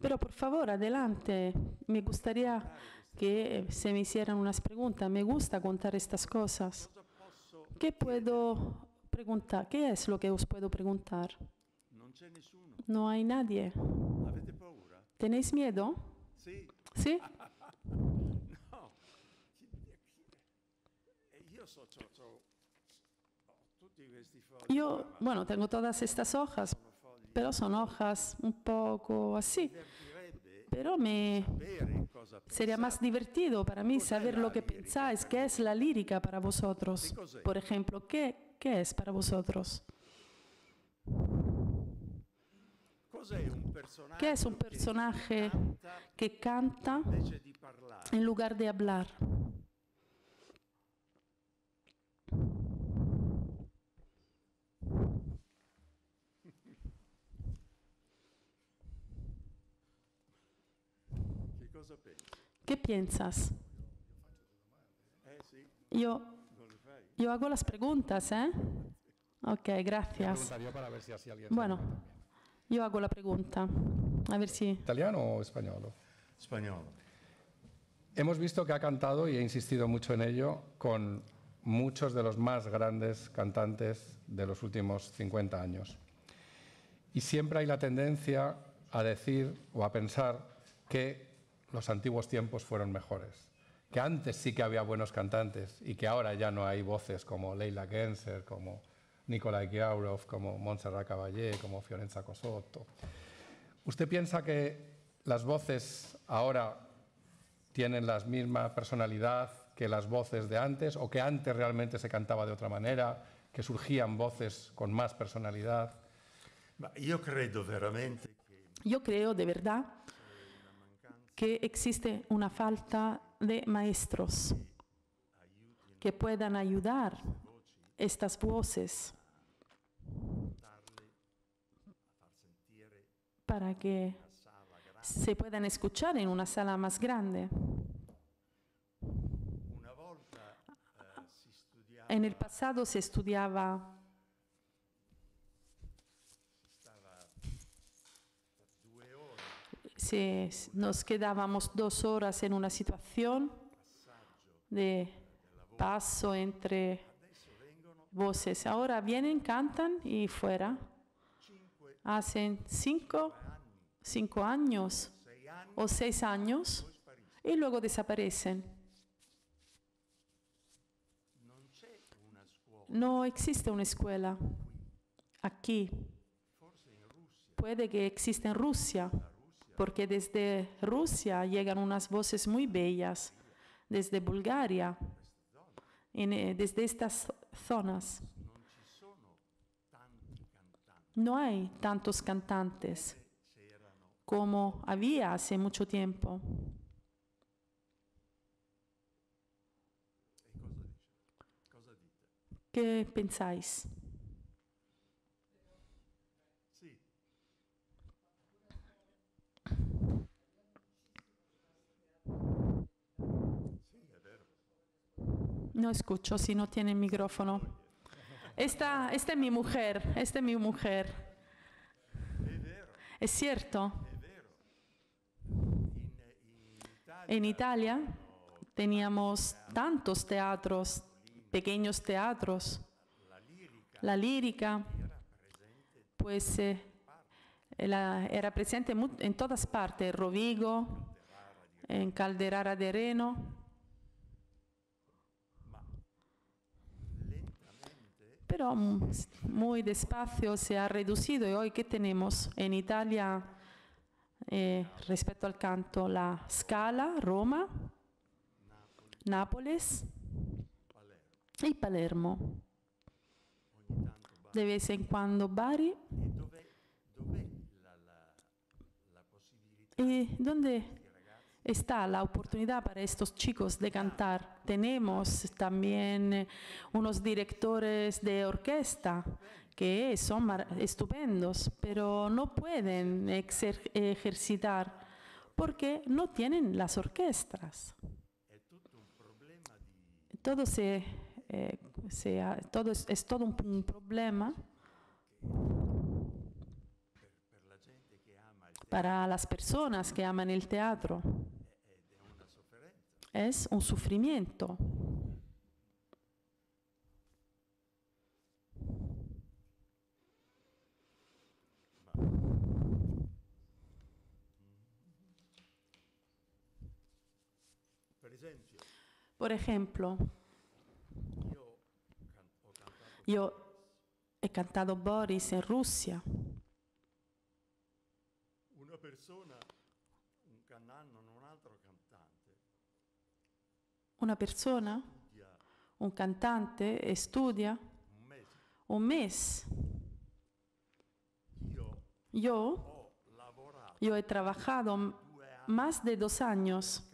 Pero por favor, adelante. Me gustaría que se me hicieran unas preguntas. Me gusta contar estas cosas. ¿Qué puedo preguntar? ¿Qué es lo que os puedo preguntar? No hay nadie. ¿Tenéis miedo? ¿Sí? Yo, bueno, tengo todas estas hojas, pero son hojas un poco así. Pero sería más divertido para mí saber lo que pensáis. ¿Qué es la lírica para vosotros? Por ejemplo, ¿qué es para vosotros? ¿Qué es un personaje que canta en lugar de hablar? ¿Qué piensas? Yo hago las preguntas, ¿eh? Ok, gracias. Bueno, yo hago la pregunta. A ver si... ¿Italiano o español? Español. Hemos visto que ha cantado, y he insistido mucho en ello, con muchos de los más grandes cantantes de los últimos 50 años. Y siempre hay la tendencia a decir o a pensar que los antiguos tiempos fueron mejores, que antes sí que había buenos cantantes y que ahora ya no hay voces como Leila Genser, como Nikolai Giaurov, como Montserrat Caballé, como Fiorenza Cosotto. ¿Usted piensa que las voces ahora tienen la misma personalidad que las voces de antes, o que antes realmente se cantaba de otra manera, que surgían voces con más personalidad? Yo creo de verdad que existe una falta de maestros que puedan ayudar estas voces para que se puedan escuchar en una sala más grande. En el pasado se estudiaba nos quedábamos 2 horas en una situación de paso entre voces. Ahora vienen, cantan y fuera. Hacen 5 años o 6 años y luego desaparecen. No existe una escuela aquí. Puede que exista en Rusia, porque desde Rusia llegan unas voces muy bellas, desde Bulgaria, desde estas zonas. No hay tantos cantantes como había hace mucho tiempo. ¿Qué pensáis? No escucho si no tiene micrófono. Esta es mi mujer, esta es mi mujer. ¿Es cierto? En Italia teníamos tantos teatros, pequeños teatros. La lírica, pues era presente en todas partes, en Rovigo, en Calderara de Reno. Pero muy despacio se ha reducido y hoy ¿qué tenemos? En Italia, respecto al canto, la Scala, Roma, Nápoles y Palermo. De vez en cuando Bari. ¿Y dónde está la oportunidad para estos chicos de cantar? Tenemos también unos directores de orquesta que son estupendos, pero no pueden ejercitar porque no tienen las orquestas. Todo es todo un problema para las personas que aman el teatro. Es un sufrimiento. Por ejemplo, yo he cantado Boris en Rusia. Una persona, un cantante, estudia un mes. Yo he trabajado más de 2 años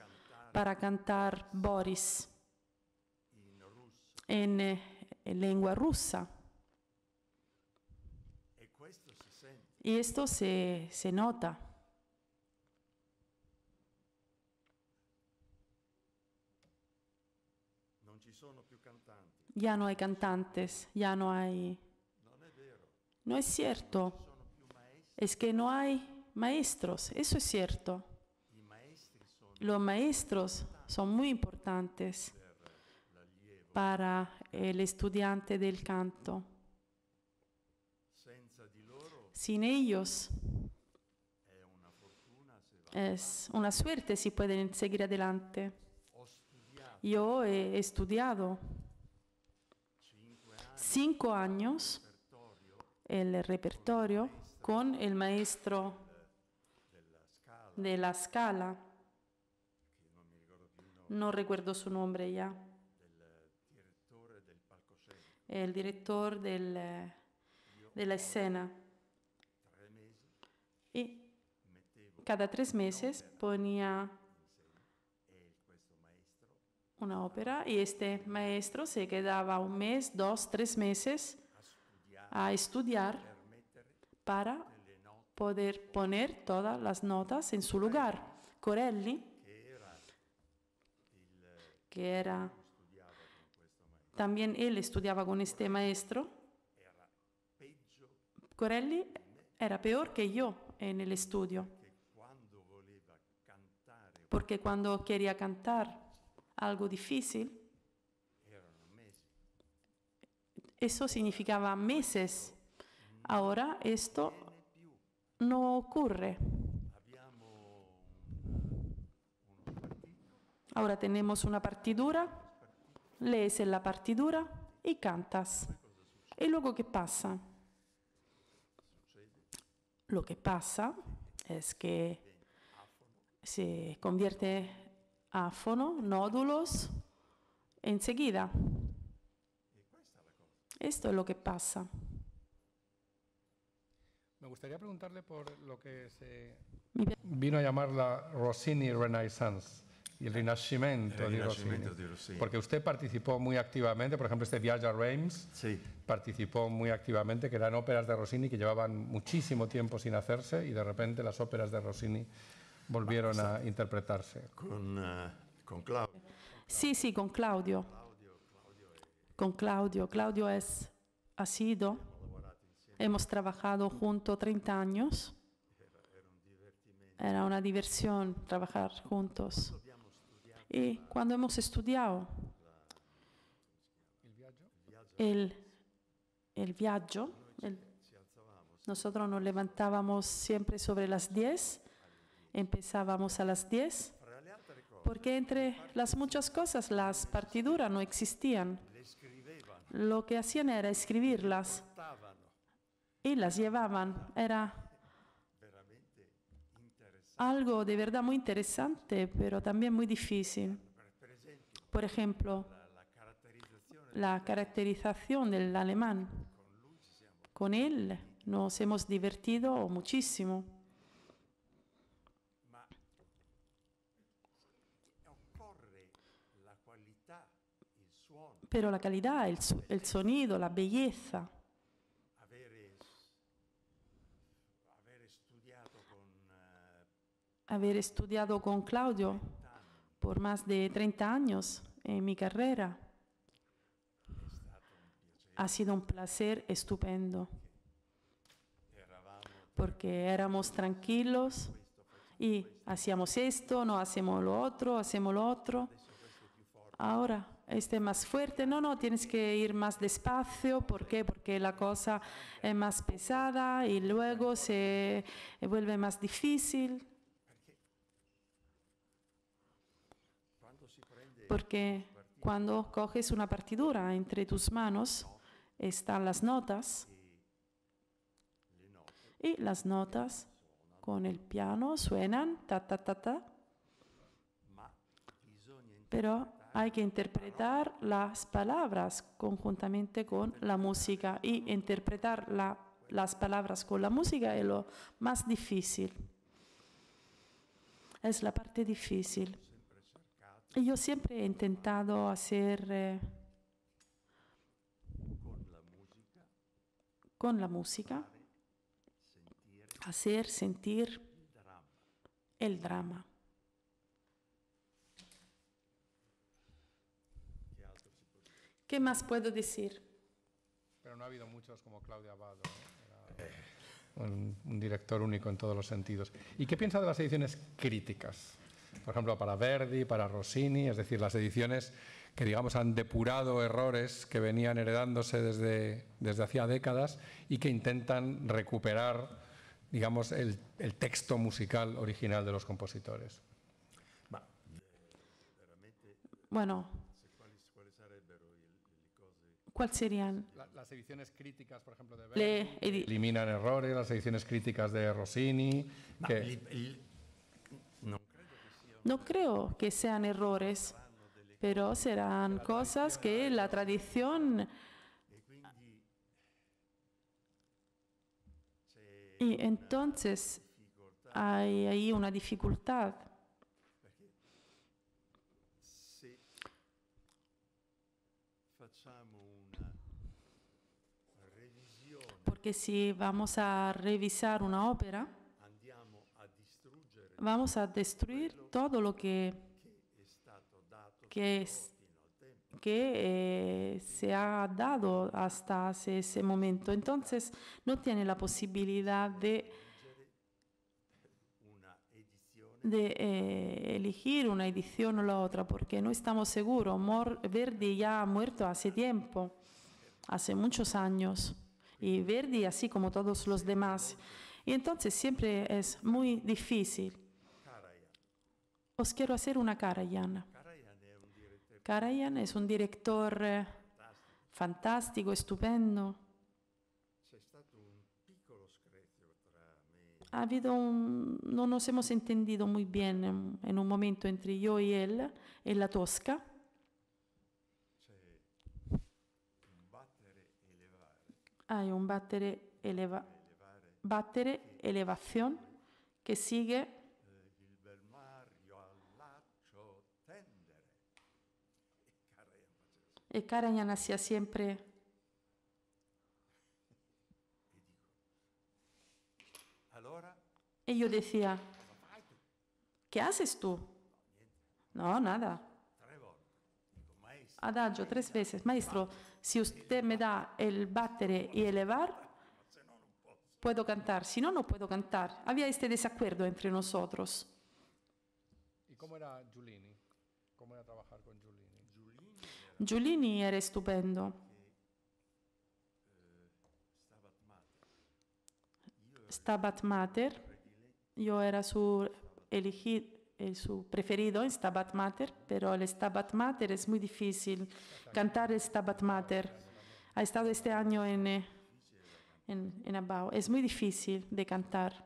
para cantar Boris en lengua rusa. Y esto se nota. Ya no hay cantantes, ya no hay... No es cierto. Es que no hay maestros, eso es cierto. Los maestros son muy importantes para el estudiante del canto. Sin ellos es una suerte si pueden seguir adelante. Yo he estudiado 5 años el repertorio con el maestro de la Scala. No recuerdo su nombre ya. El director de la escena. Y cada 3 meses ponía una ópera y este maestro se quedaba 1 mes, 2, 3 meses a estudiar para poder poner todas las notas en su lugar. Corelli, que era también él estudiaba con este maestro. Corelli era peor que yo en el estudio, porque cuando quería cantar algo difícil, eso significaba meses. Ahora esto no ocurre. Ahora tenemos una partitura, lees en la partitura y cantas. ¿Y luego qué pasa? Lo que pasa es que se convierte áfono, nódulos, enseguida. Esto es lo que pasa. Me gustaría preguntarle por lo que se vino a llamar la Rossini Renaissance y el Rinascimento di Rossini. Porque usted participó muy activamente, por ejemplo, este Viaggio a Reims, Sí. participó muy activamente, que eran óperas de Rossini que llevaban muchísimo tiempo sin hacerse y de repente las óperas de Rossini volvieron a interpretarse. Con Claudio. Sí, sí, con Claudio. Con Claudio. Claudio ha sido, hemos trabajado juntos 30 años. Era una diversión trabajar juntos. Y cuando hemos estudiado el viaggio, nosotros nos levantábamos siempre sobre las 10, empezábamos a las 10, porque entre las muchas cosas las partituras no existían. Lo que hacían era escribirlas y las llevaban. Era algo de verdad muy interesante, pero también muy difícil. Por ejemplo, la caracterización del alemán. Con él nos hemos divertido muchísimo. Pero la calidad, el sonido, la belleza. Haber estudiado con Claudio por más de 30 años en mi carrera ha sido un placer estupendo, porque éramos tranquilos y hacíamos esto, no hacemos lo otro, hacemos lo otro. Ahora, este es más fuerte, no, tienes que ir más despacio. ¿Por qué? Porque la cosa es más pesada y luego se vuelve más difícil. Porque cuando coges una partitura entre tus manos, están las notas, y las notas con el piano suenan ta, ta, ta, ta. Pero hay que interpretar las palabras conjuntamente con la música, y interpretar las palabras con la música es lo más difícil. Es la parte difícil. Y yo siempre he intentado hacer con la música, hacer sentir el drama. ¿Qué más puedo decir? Pero no ha habido muchos como Claudio Abbado, ¿no? Era un director único en todos los sentidos. ¿Y qué piensa de las ediciones críticas? Por ejemplo, para Verdi, para Rossini, es decir, las ediciones que, digamos, han depurado errores que venían heredándose desde hacía décadas y que intentan recuperar, digamos, el texto musical original de los compositores. Bueno, ¿cuáles serían? Las ediciones críticas, por ejemplo, de Verdi, eliminan errores, las ediciones críticas de Rossini. No creo que sean errores, pero serán cosas que la tradición... Y entonces hay ahí una dificultad. Porque si vamos a revisar una ópera, vamos a destruir todo lo que se ha dado hasta ese momento. Entonces, no tiene la posibilidad de elegir una edición o la otra, porque no estamos seguros. Verdi ya ha muerto hace tiempo. hace muchos años. Y Verdi, así como todos los demás. Y entonces siempre es muy difícil. Os quiero hacer una Karajan. Karajan es un director fantástico, estupendo. Ha habido no nos hemos entendido muy bien en un momento entre yo y él en la Tosca. Hay un battere, elevación que sigue. Y Karajan hacía siempre. Y yo decía, ¿qué haces tú? No, nada. Adagio 3 veces. Maestro, si usted me da el battere y elevar, puedo cantar. Si no, no puedo cantar. Había este desacuerdo entre nosotros. ¿Y cómo era Giulini? ¿Cómo era trabajar con Giulini? Giulini era estupendo. Stabat Mater, yo era su preferido en Stabat Mater, pero el Stabat Mater es muy difícil. Cantar el Stabat Mater. Ha estado este año en Abbao. Es muy difícil de cantar.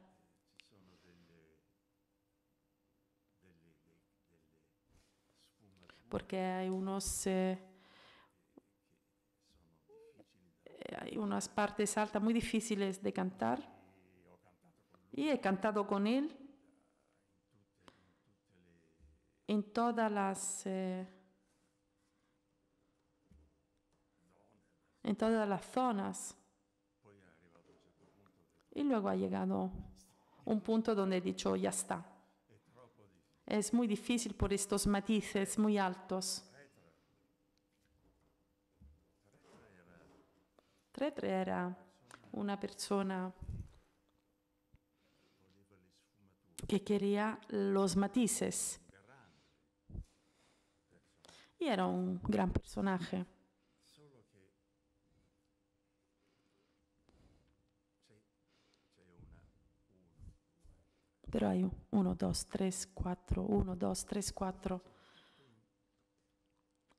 Porque hay unas partes altas muy difíciles de cantar. Y he cantado con él en todas las zonas. Y luego ha llegado un punto donde he dicho, ya está. Es muy difícil por estos matices muy altos. Tretre era una persona que quería los matices. Y era un gran personaje. Pero hay 1, 2, 3, 4, 1, 2, 3, 4.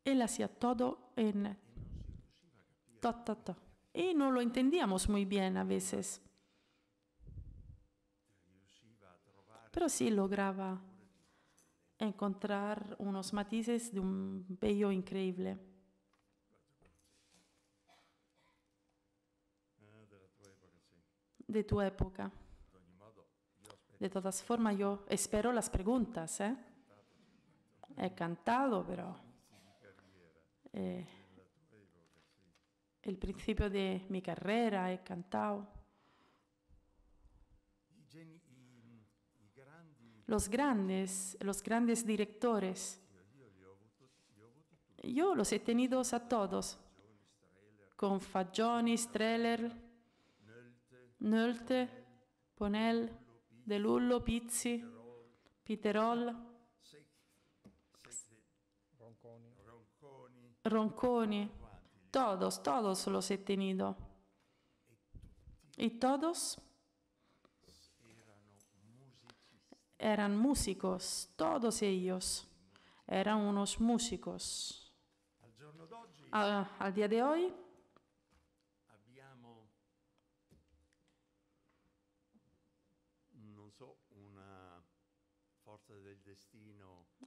Él hacía todo en ta, ta, ta. Y no lo entendíamos muy bien a veces. Pero sí lograba encontrar unos matices de un bello increíble. De tu época. De todas formas, yo espero las preguntas. He cantado, pero el principio de mi carrera he cantado. Los grandes directores, yo los he tenido a todos, con Fagioni, Strehler, Nolte, Ponel, De Lullo, Pizzi, Piterol, Ronconi, todos los he tenido. Y todos eran músicos, todos ellos eran unos músicos. Al día de hoy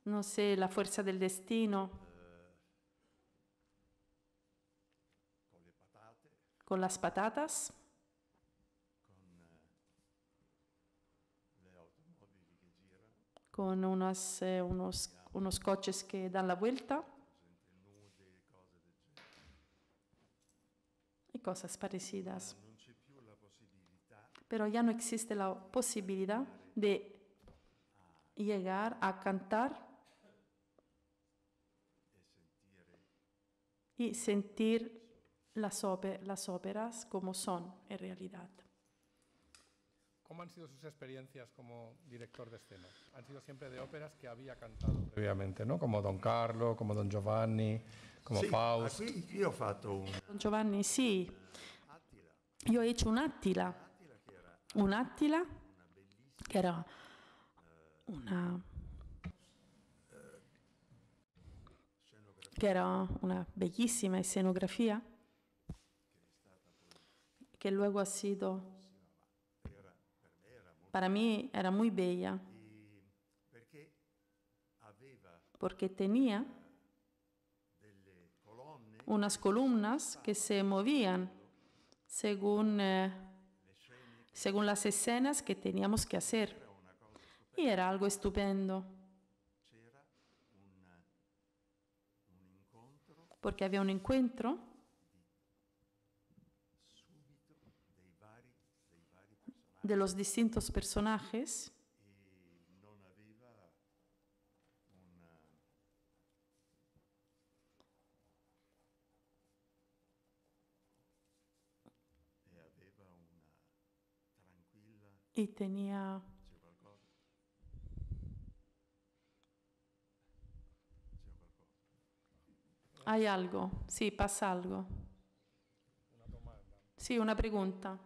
no sé, la fuerza del destino con las patatas, con unos coches que dan la vuelta y cosas parecidas. Pero ya no existe la posibilidad de llegar a cantar y sentir las óperas como son en realidad. ¿Cómo han sido sus experiencias como director de escena? Han sido siempre de óperas que había cantado previamente, ¿no? Como Don Carlo, como Don Giovanni, come sì, Faust. Qui io ho fatto un Don Giovanni, sì. Attila, Io ho hecho un Attila. Un Attila che era una bellissima escenografia que luego ha sido, para mí era muy bella, perché aveva porque tenía delle colonne, unas columnas que se movían según, según las escenas que teníamos que hacer. una cosa stupenda. Y era algo estupendo, C'era un incontro porque había un encuentro subito dei vari personaggi de los distintos personajes e non aveva una tranquilla. y tenía... C'è qualcosa? C'è qualcosa? Hay algo, sí, pasa algo. Una domanda. Sí, una pregunta.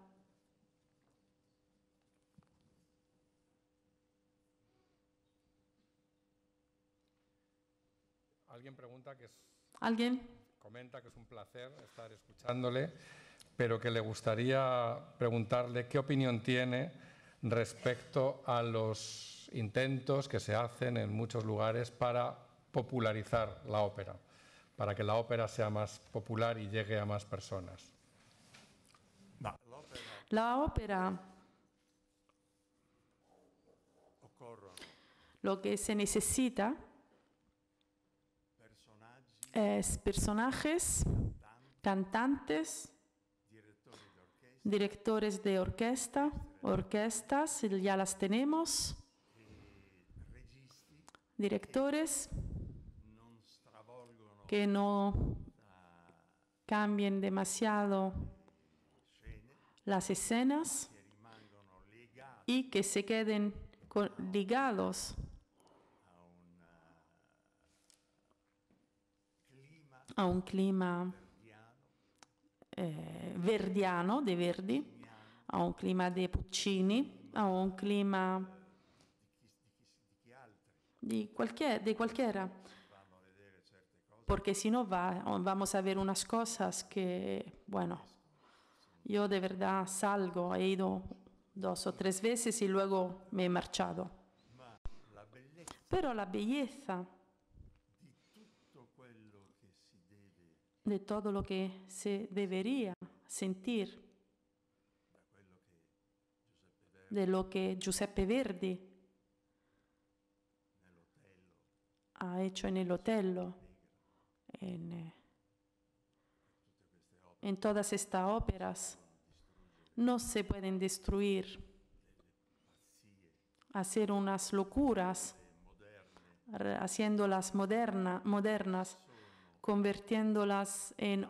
Alguien pregunta que es, ¿Alguien? comenta que es un placer estar escuchándole, pero que le gustaría preguntarle qué opinión tiene respecto a los intentos que se hacen en muchos lugares para popularizar la ópera, para que la ópera sea más popular y llegue a más personas. Ma l'opera La ópera, occorrono lo que se necesita personaggi, es personajes, cantantes, direttori d'orchestra, directores de orquesta, orquestas, ya las tenemos, registi directores non stravolgono que no cambien demasiado scene las escenas che rimangono legati y que se queden ligados a un clima a un clima piano, verdiano, de Verdi, a un clima de Puccini, a un clima di chi altri de cualquiera, vanno a vedere certe cose. porque si no vamos a ver unas cosas que, bueno, yo de verdad salgo, he ido 2 o 3 veces y luego me he marchado. Ma la bellezza Pero la belleza di tutto quello che si deve, de todo lo que se debería sentir, da quello che Giuseppe Verdi de lo que Giuseppe Verdi nell'Otello ha hecho en el Otello, tutte queste opere en todas estas óperas, no se pueden destruir, pazzie hacer unas locuras, moderne haciéndolas modernas, convirtiéndolas en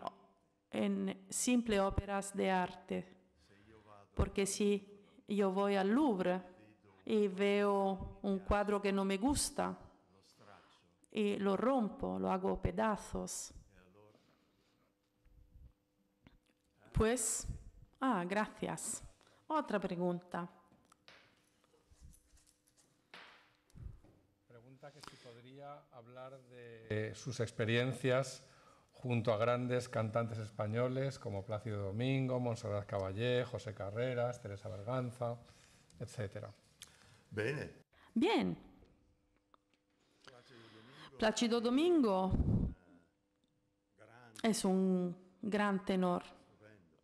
simple óperas de arte. Porque si yo voy al Louvre y veo un cuadro que no me gusta lo straccio y lo rompo, lo hago pedazos, e allora pues, gracias. Otra pregunta. Pregunta que si podría hablar de sus experiencias junto a grandes cantantes españoles como Plácido Domingo, Montserrat Caballé, José Carreras, Teresa Berganza, etc. bene. Bien. Plácido Domingo Grande, es un gran tenor,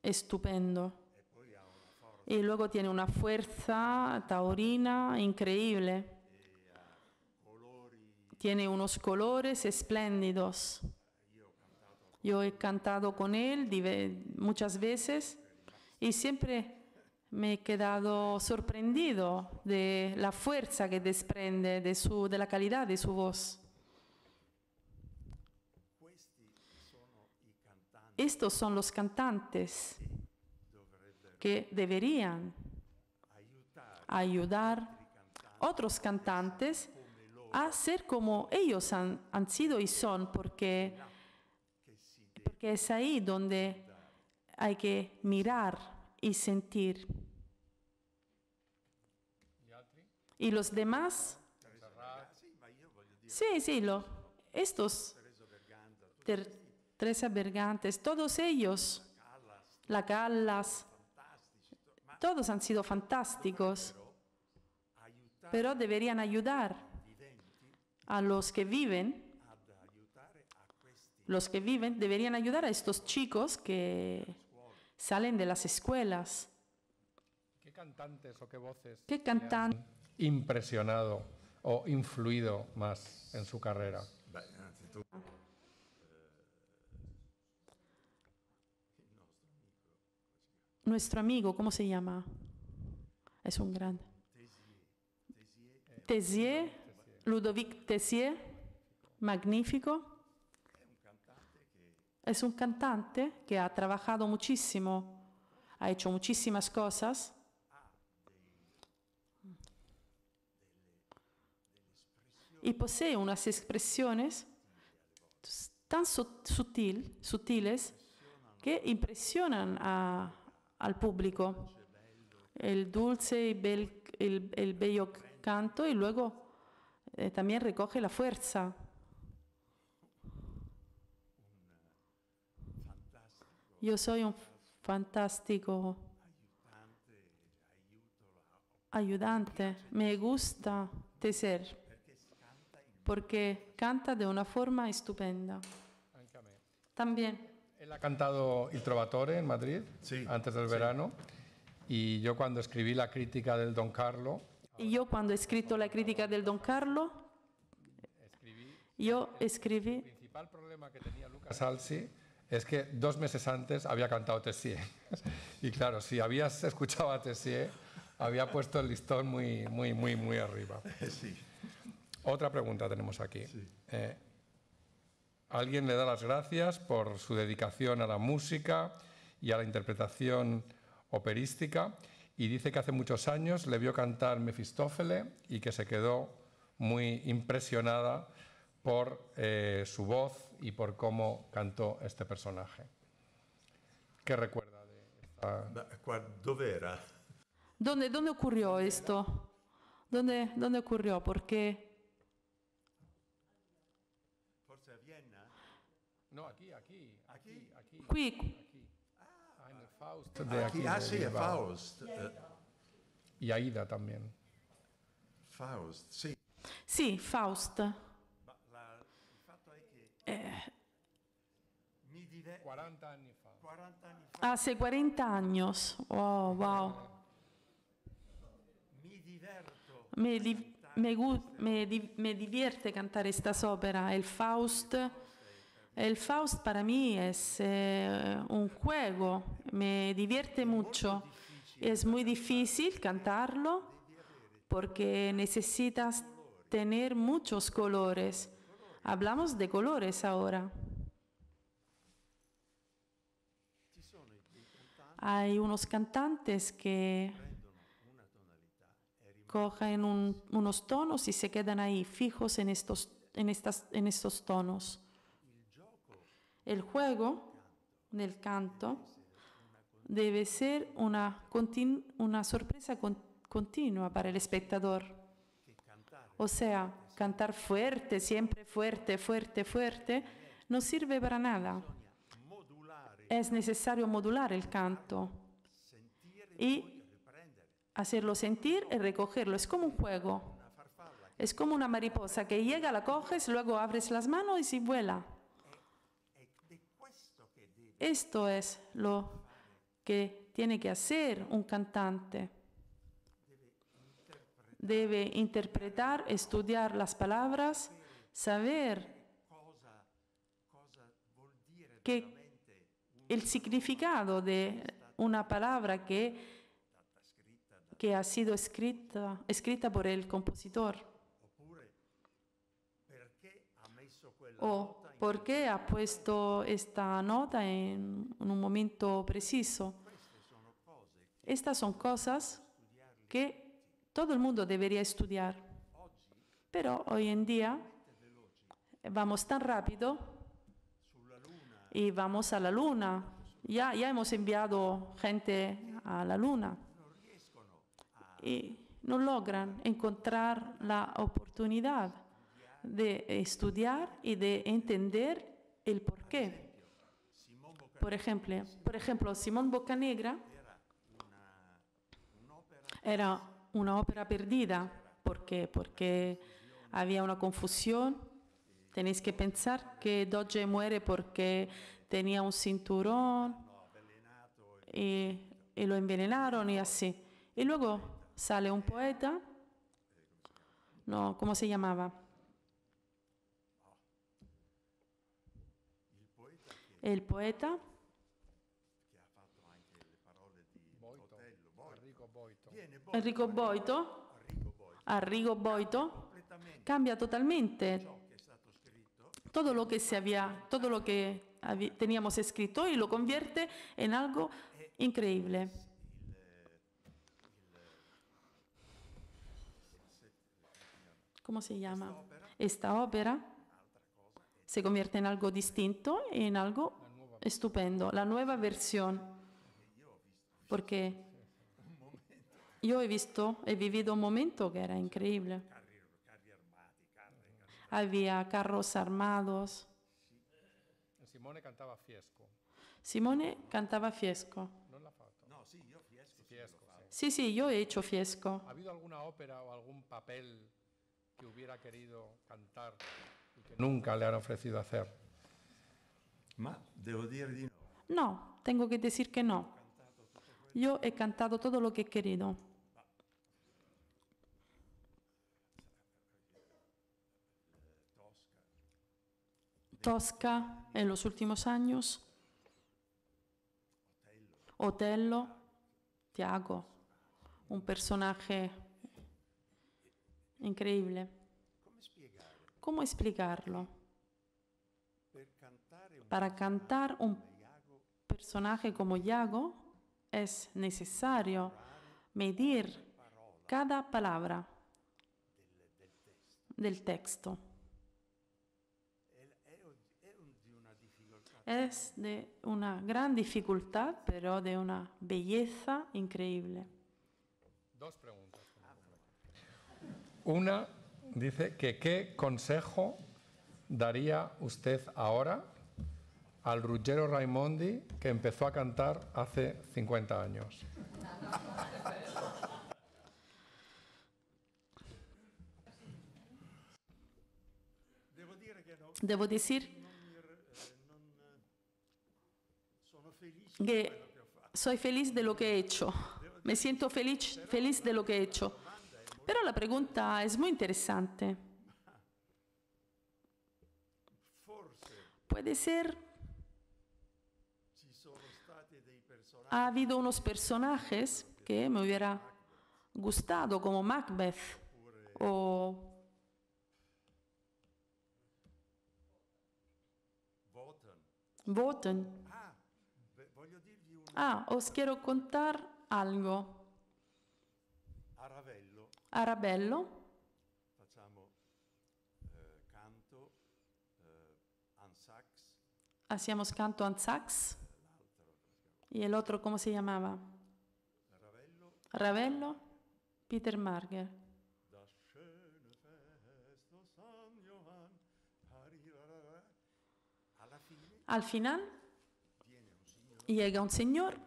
estupendo. e poi ha una forza Y luego tiene una fuerza taurina increíble. e ha colori. Tiene unos colores espléndidos. Yo he cantado con él muchas veces y siempre me he quedado sorprendido de la fuerza que desprende, de la calidad de su voz. Questi sono i cantanti Estos son los cantantes dovrebbero que deberían aiutare ayudar a otros cantantes a ser como ellos han sido y son, porque es ahí donde hay que mirar y sentir. Y los demás, sí, estos, Teresa Bergantes, todos ellos, la Callas, todos han sido fantásticos, pero deberían ayudar a los que viven, deberían ayudar a estos chicos que salen de las escuelas. ¿Qué cantantes o qué voces ¿Qué cantantes han impresionado o influido más en su carrera? Nuestro amigo, ¿cómo se llama? Es un grande. Tessier, Ludovic Tessier, magnífico. Es un cantante que ha trabajado muchísimo, ha hecho muchísimas cosas. Y posee unas expresiones tan sutiles que impresionan al público. El dulce y el bello canto, y luego también recoge la fuerza. Yo soy un fantástico ayudante. Me gusta Tessier porque canta de una forma estupenda. También. Él ha cantado Il Trovatore en Madrid, antes del verano, y yo cuando escribí la crítica del Don Carlo... Y yo cuando he escrito la crítica del Don Carlo, yo escribí... El principal problema que tenía Luca Salsi es que 2 meses antes había cantado Tessier. Y claro, si habías escuchado a Tessier, había puesto el listón muy arriba. Sí. Otra pregunta tenemos aquí. Alguien le da las gracias por su dedicación a la música y a la interpretación operística y dice que hace muchos años le vio cantar Mefistófele y que se quedó muy impresionada por su voz y por cómo cantó este personaje. ¿Qué recuerda de esta? ¿Dónde era? ¿Dónde ocurrió esto? ¿Dónde ocurrió? Porque... Forse a Vienna? No, aquí. Qui. En el Faust de aquí. Sí, a Faust. Y Aida también. Faust, sì. Sí, Faust. Il fatto è che 40 anni fa. Hace 40 años. Oh, wow. Mi diverto. Me divierte cantar estas óperas. El Faust para mí es un juego, me divierte mucho. Es muy difícil cantarlo porque necesitas tener muchos colores. Hablamos de colores ahora. Hay unos cantantes que cogen unos tonos y se quedan ahí fijos en estos tonos. El juego del canto debe ser una sorpresa continua para el espectador. O sea, cantar fuerte, siempre fuerte, no sirve para nada. Es necesario modular el canto y hacerlo sentir y recogerlo. Es como un juego. Es como una mariposa que llega, la coges, luego abres las manos y vuela. Esto es lo que tiene que hacer un cantante. Debe interpretar, estudiar las palabras, saber el significado de una palabra que ha sido escrita por el compositor. O por qué ha puesto esta nota en un momento preciso. Estas son cosas que Todo el mundo debería estudiar. Pero hoy en día vamos tan rápido y vamos a la Luna. Ya hemos enviado gente a la Luna y no logran encontrar la oportunidad de estudiar y de entender el porqué. Por ejemplo, Simón Boccanegra era una ópera perdida. ¿Por qué? Porque había una confusión. Tenéis que pensar que Doge muere porque tenía un cinturón y lo envenenaron y así. Y luego sale un poeta, no, ¿cómo se llamaba? El poeta Arrigo Boito cambia totalmente todo lo que teníamos escrito y lo convierte en algo increíble. ¿Cómo se llama? Esta ópera se convierte en algo distinto y en algo estupendo, la nueva versión. Porque yo he vivido un momento que era increíble. Había carros armados. Simone cantaba Fiesco. Simone cantaba Fiesco. ¿No l'ha fatto? No, sì, io Fiesco. Fiesco, sí. Sí, yo he hecho Fiesco. ¿Ha habido alguna ópera o algún papel que hubiera querido cantar y que nunca le han ofrecido hacer? Ma devo dire di no. No, tengo que decir que no. Yo he cantado todo lo que he querido. Tosca en los últimos años, Otello, Tiago, un personaje increíble. ¿Cómo explicarlo? Para cantar un personaje como Iago es necesario medir cada palabra del texto. Es de una gran dificultad, pero de una belleza increíble. Dos preguntas. Una dice que ¿qué consejo daría usted ahora al Ruggero Raimondi que empezó a cantar hace 50 años? Debo decir que soy feliz de lo que he hecho. Me siento feliz de lo que he hecho. Pero la pregunta es muy interesante. Puede ser, ha habido unos personajes que me hubiera gustado, como Macbeth o Wotan. Os quiero contar algo. A Ravello hacíamos canto en sax. ¿Y el otro cómo se llamaba? Ravello, Peter Marger. Al final llega un señor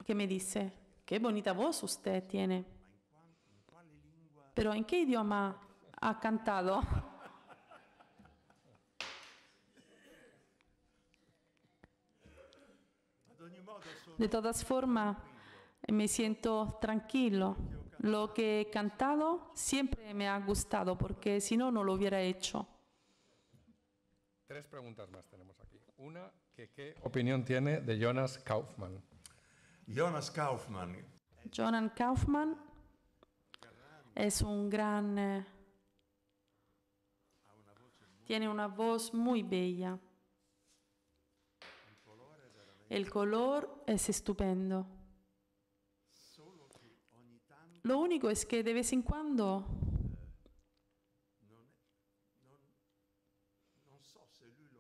que me dice, qué bonita voz usted tiene. Pero ¿en qué idioma ha cantado? De todas formas, me siento tranquilo. Lo que he cantado siempre me ha gustado, porque si no, no lo hubiera hecho. Tres preguntas más tenemos aquí. Una, que ¿qué opinión tiene de Jonas Kaufmann? Jonas Kaufmann. Jonas Kaufmann es un gran... tiene una voz muy bella. El color es estupendo. Lo único es que de vez en cuando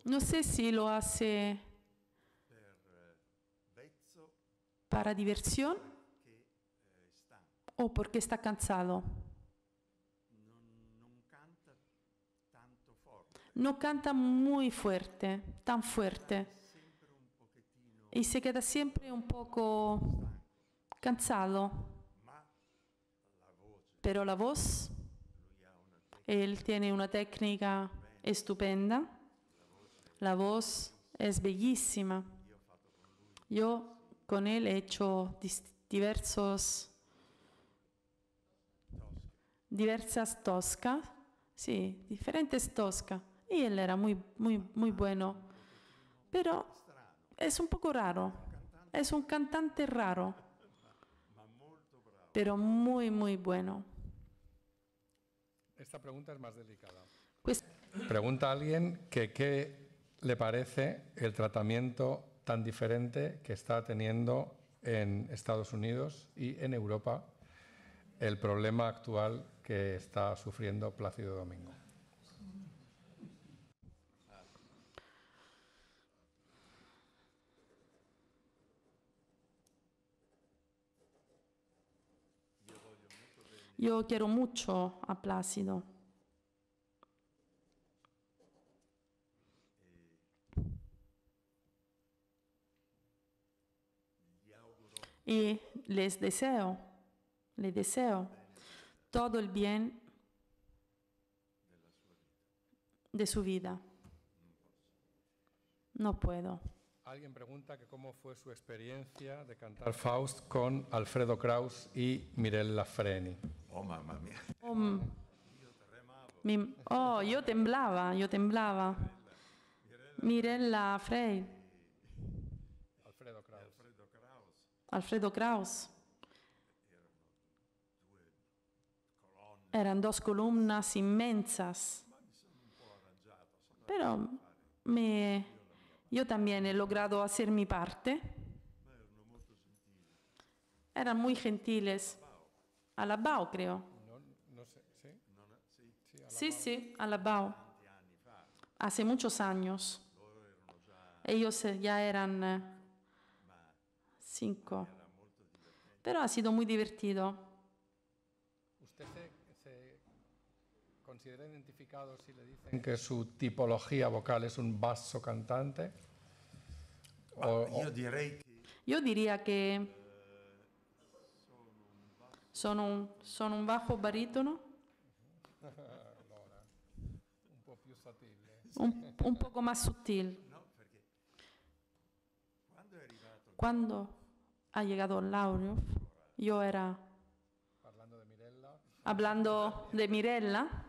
no sé si lo hace para diversión o porque está cansado. No canta muy fuerte, tan fuerte. Y se queda siempre un poco cansado. Pero la voz, él tiene una técnica estupenda. La voz es bellísima. Yo con él he hecho diversas toscas, sí, diferentes toscas. Y él era muy bueno. Pero es un poco raro. Es un cantante raro. Pero muy bueno. Esta pregunta es más delicada. Pues, Pregunta a alguien que qué le parece el tratamiento tan diferente que está teniendo en Estados Unidos y en Europa el problema actual que está sufriendo Plácido Domingo. yo quiero mucho a Plácido. Y le deseo todo el bien de su vida. No puedo. Alguien pregunta que cómo fue su experiencia de cantar Faust con Alfredo Kraus y Mirella Freni. Oh, mamma mia. Yo temblaba. Mirella Frey. Alfredo Kraus. Eran dos columnas inmensas. Pero yo también he logrado hacer mi parte. Eran muy gentiles. Alabao, creo. No sé, ¿sí? Sí, Alabao. Hace muchos años. Ellos ya eran 5. Pero ha sido muy divertido. ¿Usted se considera identificado si le dicen que su tipología vocal es un basso cantante? Io diría que sono un bajo barítono. Allora, un po' più sottile. Un poco más sutil. Cuando ha llegado Laurioff, yo era hablando de Mirella.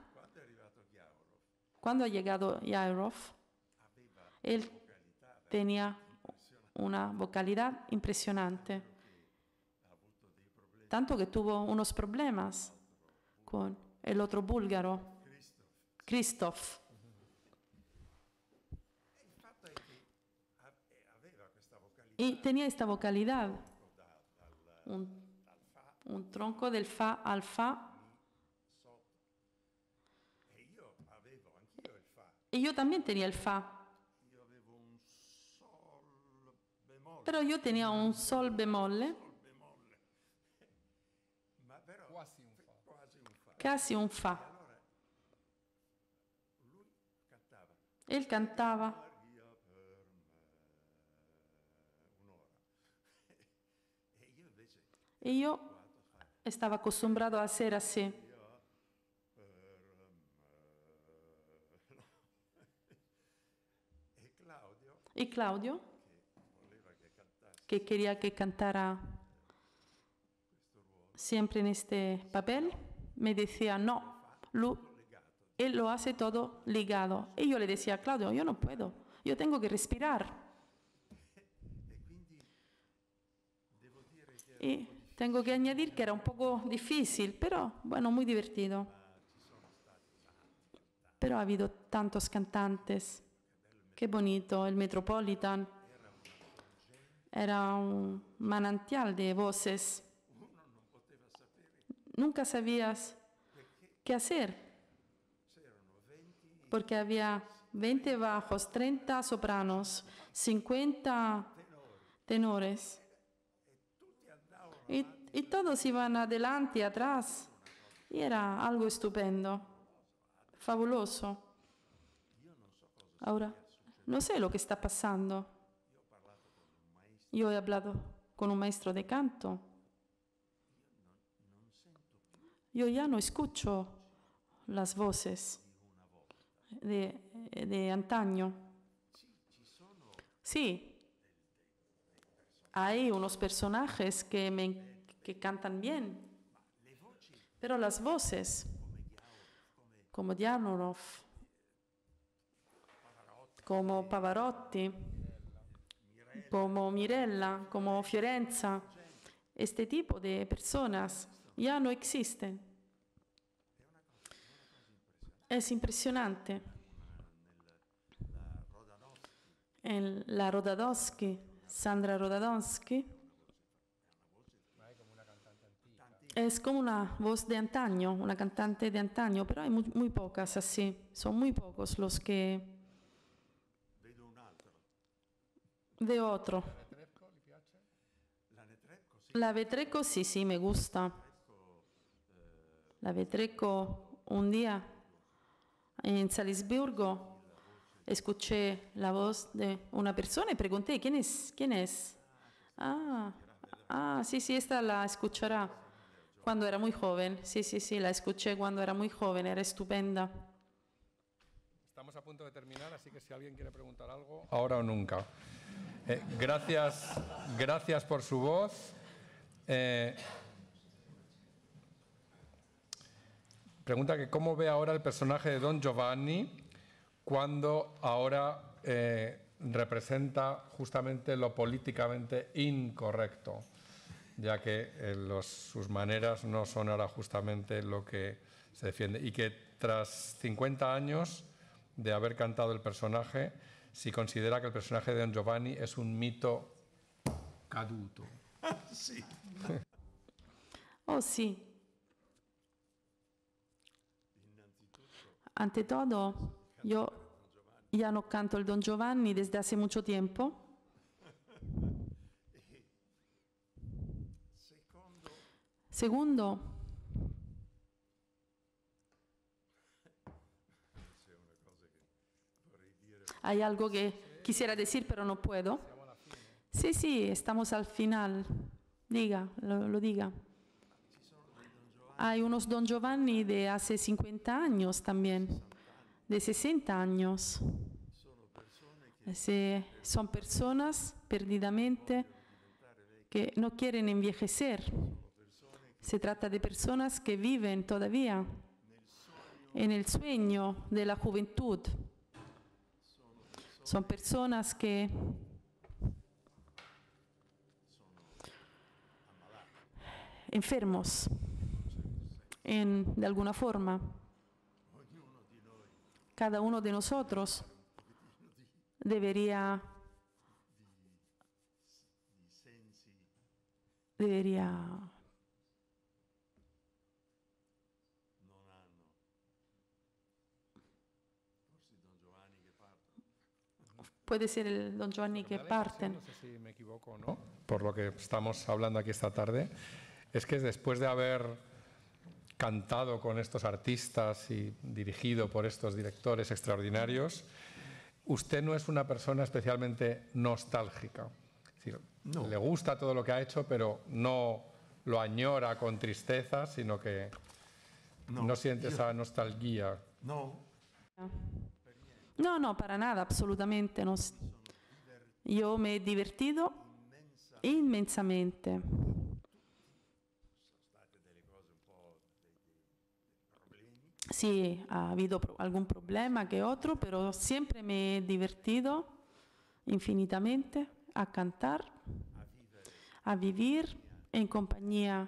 Cuando ha llegado Jairov, él tenía una vocalidad impresionante, tanto que tuvo unos problemas con el otro búlgaro, Christoph. Y tenía esta vocalidad, un tronco del fa al fa. Y yo también tenía el fa. Pero yo tenía un sol bemolle. Casi un fa. Él cantaba. Y yo estaba acostumbrado a hacer así. Y Claudio, que quería que cantara siempre en este papel, me decía, no, él lo hace todo ligado. Y yo le decía, Claudio, yo no puedo, yo tengo que respirar. Y tengo que añadir que era un poco difícil, pero bueno, muy divertido. Pero ha habido tantos cantantes. Qué bonito, el Metropolitan. Era un manantial de voces. nunca sabías qué hacer, porque había 20 bajos, 30 sopranos, 50 tenores, y todos iban adelante y atrás, y era algo estupendo, fabuloso. Ahora, no sé lo que está pasando. Yo he hablado con un maestro de canto. Yo ya no escucho las voces de antaño. Sí, hay unos personajes que cantan bien, pero las voces, como Diaghilev, como Pavarotti, como Mirella, como Fiorenza, este tipo de personas ya no existen. Es impresionante. En la Rodadowski, Sandra Rodadowski, es como una voz de antaño, una cantante de antaño, pero hay muy pocas así. Son muy pocos los que... Veo otro. La Vetreco sí, me gusta. La Vetreco, un día en Salisburgo escuché la voz de una persona y pregunté, ¿quién es? Sí, esta la escuchará cuando era muy joven. Sí, la escuché cuando era muy joven, era estupenda. Estamos a punto de terminar, así que si alguien quiere preguntar algo, ahora o nunca. Gracias por su voz. Pregunta que cómo ve ahora el personaje de Don Giovanni cuando ahora representa justamente lo políticamente incorrecto, ya que sus maneras no son ahora justamente lo que se defiende. Y que tras 50 años de haber cantado el personaje, si considera que el personaje de Don Giovanni es un mito caduto. Sí. Oh sí. Ante todo, yo ya no canto el Don Giovanni desde hace mucho tiempo. Segundo, hay algo que quisiera decir pero no puedo. Sí, estamos al final. Lo diga. Hay unos Don Giovanni de hace 50 años también, de 60 años. Son personas perdidamente que no quieren envejecer. Se trata de personas que viven todavía en el sueño de la juventud. Son personas que enfermos de alguna forma. Cada uno de nosotros debería puede ser el Don Giovanni que parten. No sé si me equivoco o no, por lo que estamos hablando aquí esta tarde, es que después de haber cantado con estos artistas y dirigido por estos directores extraordinarios, usted no es una persona especialmente nostálgica. Es decir, No. Le gusta todo lo que ha hecho, pero no lo añora con tristeza, sino que no siente esa nostalgia. No. No, para nada, absolutamente. No. Yo me he divertido inmensamente. Sí, ha habido algún problema que otro, pero siempre me he divertido infinitamente a cantar, a vivir en compañía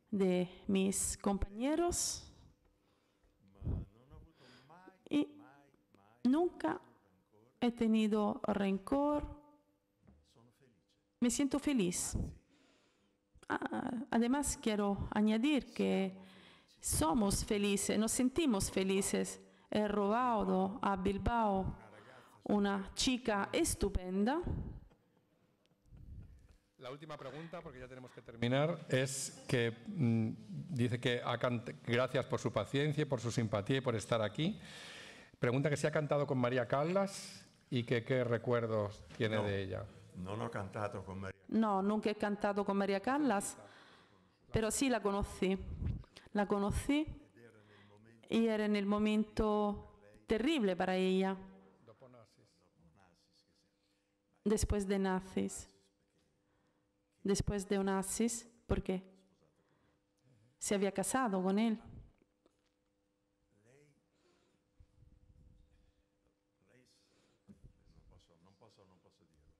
de mis compañeros y nunca he tenido rencor. Me siento feliz. Además, quiero añadir que somos felices, nos sentimos felices. He robado a Bilbao una chica estupenda. La última pregunta, porque ya tenemos que terminar, es que dice que gracias por su paciencia, por su simpatía y por estar aquí. Pregunta que si ha cantado con María Callas y que qué recuerdos tiene de ella. Non ho cantato con Maria. No, nunca he cantado con María Callas, pero sí la conocí. La conocí y era en el momento terrible para ella. Después de Nazis. Después de Onassis, porque se había casado con él.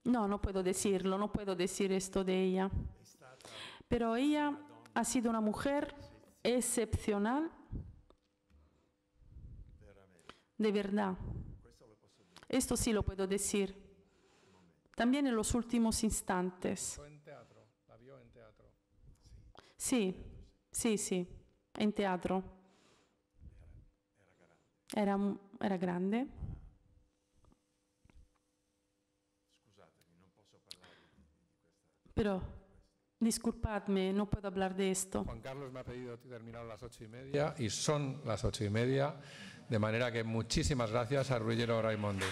No, no puedo decirlo, no puedo decir esto de ella. Pero ella ha sido una mujer excepcional, de verdad. Esto sí lo puedo decir. También en los últimos instantes. ¿La vio en teatro? Sí, en teatro. Era grande. Pero, disculpadme, no puedo hablar de esto. Juan Carlos me ha pedido terminar a las 8:30 y son las 8:30, de manera que muchísimas gracias a Ruggiero Raimondi.